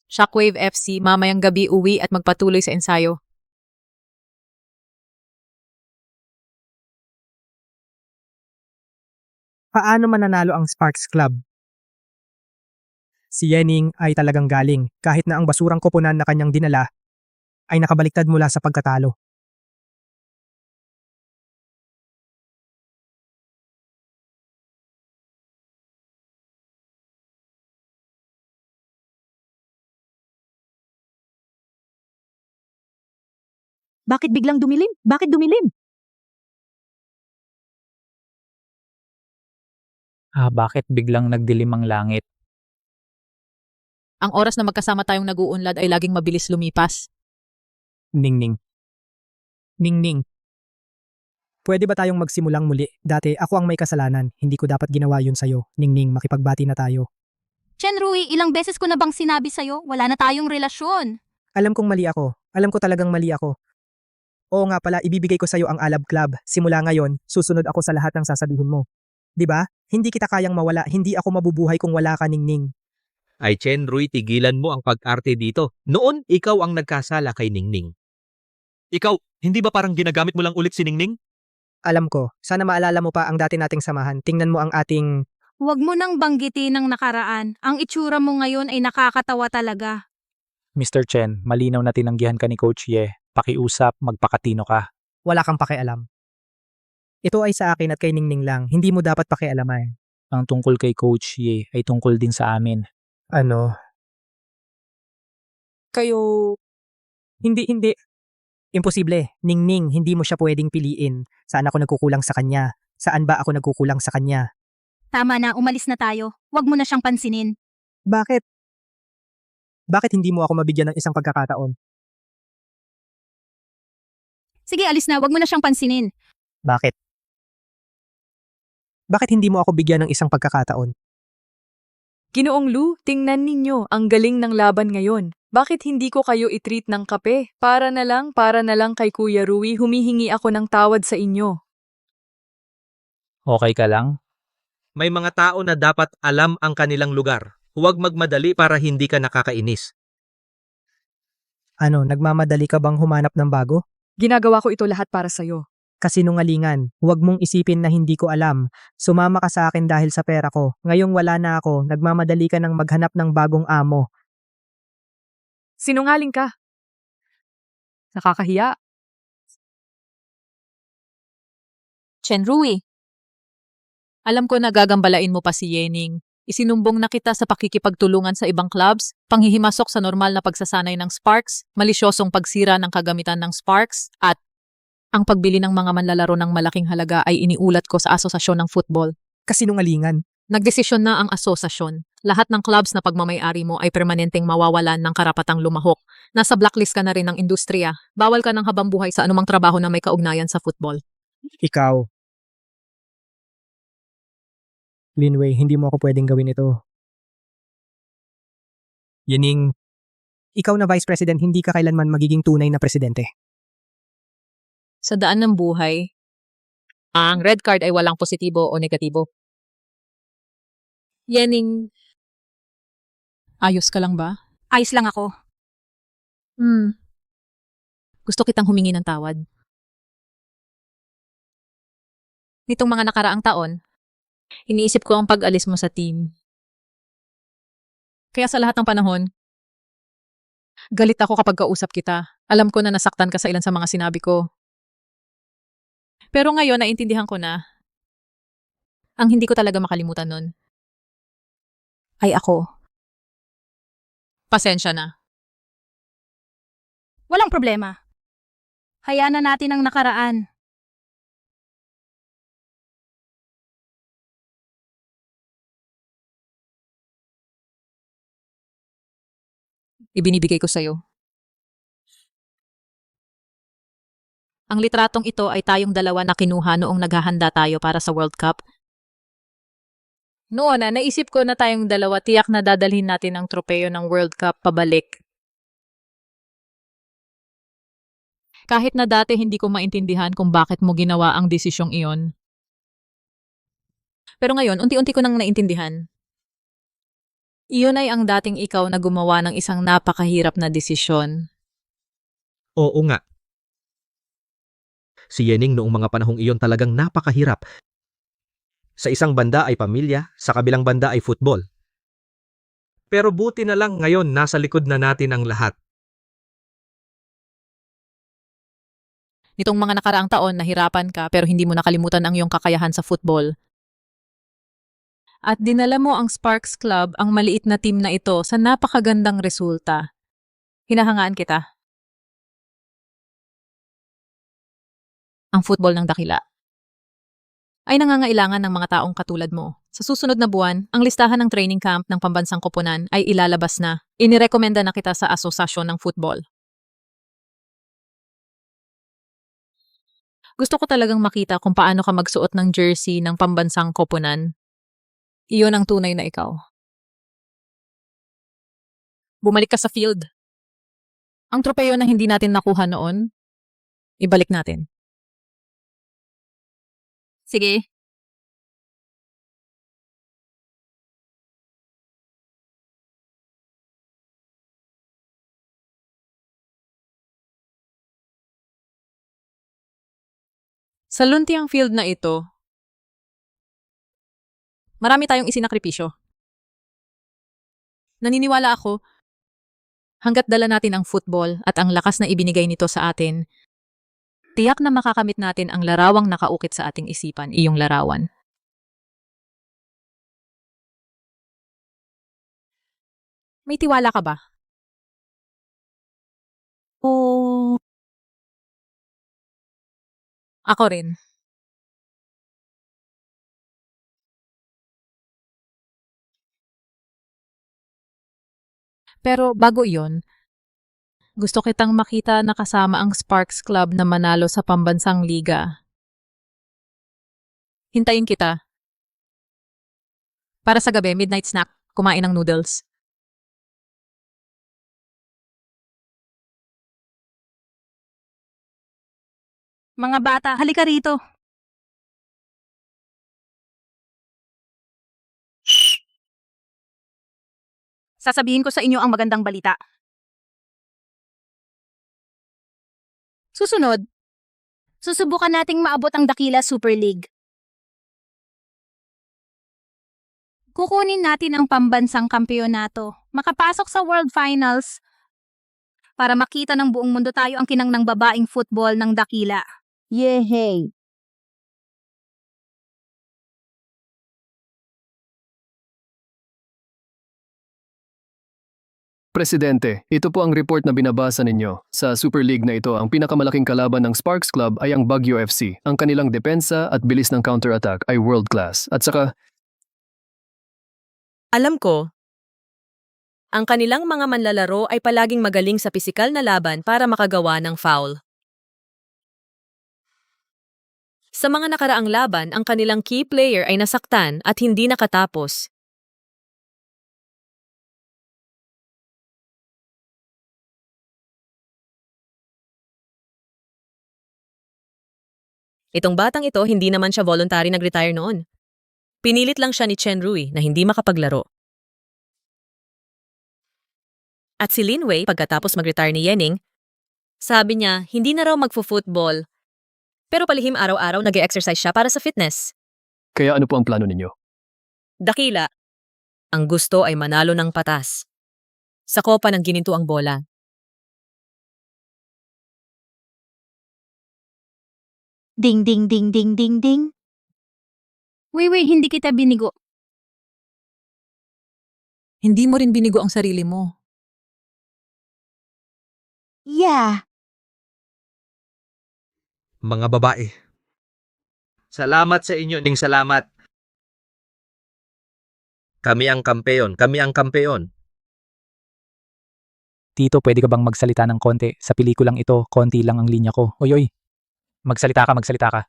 Shockwave FC, mamayang gabi uwi at magpatuloy sa ensayo. Paano mananalo ang Sparks Club? Si Yening ay talagang galing kahit na ang basurang koponan na kanyang dinala ay nakabaliktad mula sa pagkatalo. Bakit biglang dumilim? Bakit dumilim? Bakit biglang nagdilim ang langit? Ang oras na magkasama tayong nag-uunlad ay laging mabilis lumipas. Ningning. Ningning. Pwede ba tayong magsimulang muli? Dati ako ang may kasalanan. Hindi ko dapat ginawa yun sa'yo. Ningning, makipagbati na tayo. Chenrui, ilang beses ko na bang sinabi sa'yo, wala na tayong relasyon. Alam kong mali ako. Alam ko talagang mali ako. Oo nga pala, ibibigay ko sa'yo ang Alab Club. Simula ngayon, susunod ako sa lahat ng sasabihin mo. 'Di ba? Hindi kita kayang mawala. Hindi ako mabubuhay kung wala ka, Ningning. Ay Chenrui, tigilan mo ang pag-arte dito. Noon, ikaw ang nagkasala kay Ningning. Ikaw, hindi ba parang ginagamit mo lang ulit si Ningning? Alam ko. Sana maalala mo pa ang dati nating samahan. Tingnan mo ang ating... Huwag mo nang banggitin ang nakaraan. Ang itsura mo ngayon ay nakakatawa talaga. Mr. Chen, malinaw na tinanggihan ka ni Coach Ye. Pakiusap, magpakatino ka. Wala kang pakialam. Ito ay sa akin at kay Ningning lang. Hindi mo dapat pakialaman. Ang tungkol kay Coach Ye ay tungkol din sa amin. Ano? Kayo... Hindi. Imposible. Ningning, hindi mo siya pwedeng piliin. Saan ako nagkukulang sa kanya? Saan ba ako nagkukulang sa kanya? Tama na, umalis na tayo. Huwag mo na siyang pansinin. Bakit? Bakit hindi mo ako mabigyan ng isang pagkakataon? Sige, alis na, huwag mo na siyang pansinin. Bakit? Bakit hindi mo ako bigyan ng isang pagkakataon? Ginoong Lu, tingnan ninyo, ang galing ng laban ngayon. Bakit hindi ko kayo i-treat ng kape? Para na lang kay Kuya Rui, humihingi ako ng tawad sa inyo. Okay ka lang? May mga tao na dapat alam ang kanilang lugar. Huwag magmadali para hindi ka nakakainis. Ano, nagmamadali ka bang humanap ng bago? Ginagawa ko ito lahat para sa'yo. Kasinungalingan, huwag mong isipin na hindi ko alam. Sumama ka sa akin dahil sa pera ko. Ngayong wala na ako, nagmamadali ka ng maghanap ng bagong amo. Sinungaling ka. Nakakahiya. Chenrui, alam ko na gagambalain mo pa si Yening. Isinumbong na kita sa pakikipagtulungan sa ibang clubs, panghihimasok sa normal na pagsasanay ng Sparks, malisyosong pagsira ng kagamitan ng Sparks, at ang pagbili ng mga manlalaro ng malaking halaga ay iniulat ko sa asosasyon ng football. Kasinungalingan. Nagdesisyon na ang asosasyon. Lahat ng clubs na pagmamay-ari mo ay permanenteng mawawalan ng karapatang lumahok. Nasa blacklist ka na rin ng industriya. Bawal ka ng habambuhay sa anumang trabaho na may kaugnayan sa football. Ikaw. Linway, hindi mo ako pwedeng gawin ito. Yening, ikaw na Vice President, hindi ka kailanman magiging tunay na presidente. Sa daan ng buhay, ang red card ay walang positibo o negatibo. Yening, ayos ka lang ba? Ayos lang ako. Gusto kitang humingi ng tawad. Nitong mga nakaraang taon, iniisip ko ang pag-alis mo sa team. Kaya sa lahat ng panahon, galit ako kapag kausap kita. Alam ko na nasaktan ka sa ilan sa mga sinabi ko. Pero ngayon, naintindihan ko na. Ang hindi ko talaga makalimutan nun. Ay ako. Pasensya na. Walang problema. Hayaan na natin ang nakaraan. Ibinibigay ko sa'yo. Ang litratong ito ay tayong dalawa na kinuha noong naghahanda tayo para sa World Cup. Noon naisip ko na tayong dalawa tiyak na dadalhin natin ang tropeyo ng World Cup pabalik. Kahit na dati hindi ko maintindihan kung bakit mo ginawa ang desisyong iyon. Pero ngayon, unti-unti ko nang naintindihan. Iyon ay ang dating ikaw na gumawa ng isang napakahirap na desisyon. Oo nga. Si Yening noong mga panahong iyon talagang napakahirap. Sa isang banda ay pamilya, sa kabilang banda ay football. Pero buti na lang ngayon nasa likod na natin ang lahat. Nitong mga nakaraang taon, nahirapan ka pero hindi mo nakalimutan ang iyong kakayahan sa football. At dinala mo ang Sparks Club, ang maliit na team na ito, sa napakagandang resulta. Hinahangaan kita. Ang football ng dakila ay nangangailangan ng mga taong katulad mo. Sa susunod na buwan, ang listahan ng training camp ng pambansang koponan ay ilalabas na. Inirekomenda na kita sa asosasyon ng football. Gusto ko talagang makita kung paano ka magsuot ng jersey ng pambansang koponan. Iyon ang tunay na ikaw. Bumalik ka sa field. Ang tropeyo na hindi natin nakuha noon, ibalik natin. Sige. Sa luntiang field na ito, marami tayong isinakripisyo. Naniniwala ako, hanggat dala natin ang football at ang lakas na ibinigay nito sa atin, tiyak na makakamit natin ang larawang nakaukit sa ating isipan, iyong larawan. May tiwala ka ba? O ako rin. Pero bago iyon, gusto kitang makita na kasama ang Sparks Club na manalo sa pambansang liga. Hintayin kita. Para sa gabi, midnight snack, kumain ng noodles. Mga bata, halika rito. Sasabihin ko sa inyo ang magandang balita. Susunod, susubukan nating maabot ang Dakila Super League. Kukunin natin ang pambansang kampeonato, makapasok sa World Finals, para makita ng buong mundo tayo ang kinang ng babaeng football ng Dakila. Yehey! Presidente, ito po ang report na binabasa ninyo. Sa Super League na ito, ang pinakamalaking kalaban ng Sparks Club ay ang Baguio FC. Ang kanilang depensa at bilis ng counter-attack ay world class. At saka, alam ko, ang kanilang mga manlalaro ay palaging magaling sa pisikal na laban para makagawa ng foul. Sa mga nakaraang laban, ang kanilang key player ay nasaktan at hindi nakatapos. Itong batang ito, hindi naman siya voluntary nag-retire noon. Pinilit lang siya ni Chen Rui na hindi makapaglaro. At si Lin Wei, pagkatapos mag-retire ni Yening, sabi niya hindi na raw magfo-football, pero palihim araw-araw nag-e-exercise siya para sa fitness. kaya ano po ang plano ninyo? Dakila, ang gusto ay manalo ng patas. Sa kopa ng gininto ang bola. Ding ding ding ding ding ding. Weiwei, hindi kita binigo. Hindi mo rin binigo ang sarili mo. Yeah. Mga babae. Salamat sa inyo, ning salamat. Kami ang kampeon, kami ang kampeon. Tito, pwede ka bang magsalita ng konti? Sa pelikulang ito, konti lang ang linya ko. Oy, oy. Magsalita ka, magsalita ka.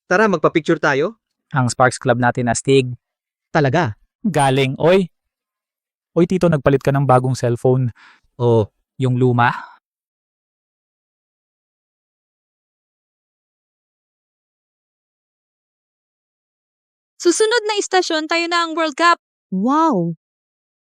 Tara, magpa-picture tayo. Ang Sparks Club natin astig. Talaga? Galing, oy. Oy, Tito, nagpalit ka ng bagong cellphone. Oo. Yung luma. Susunod na istasyon, tayo na ang World Cup. Wow.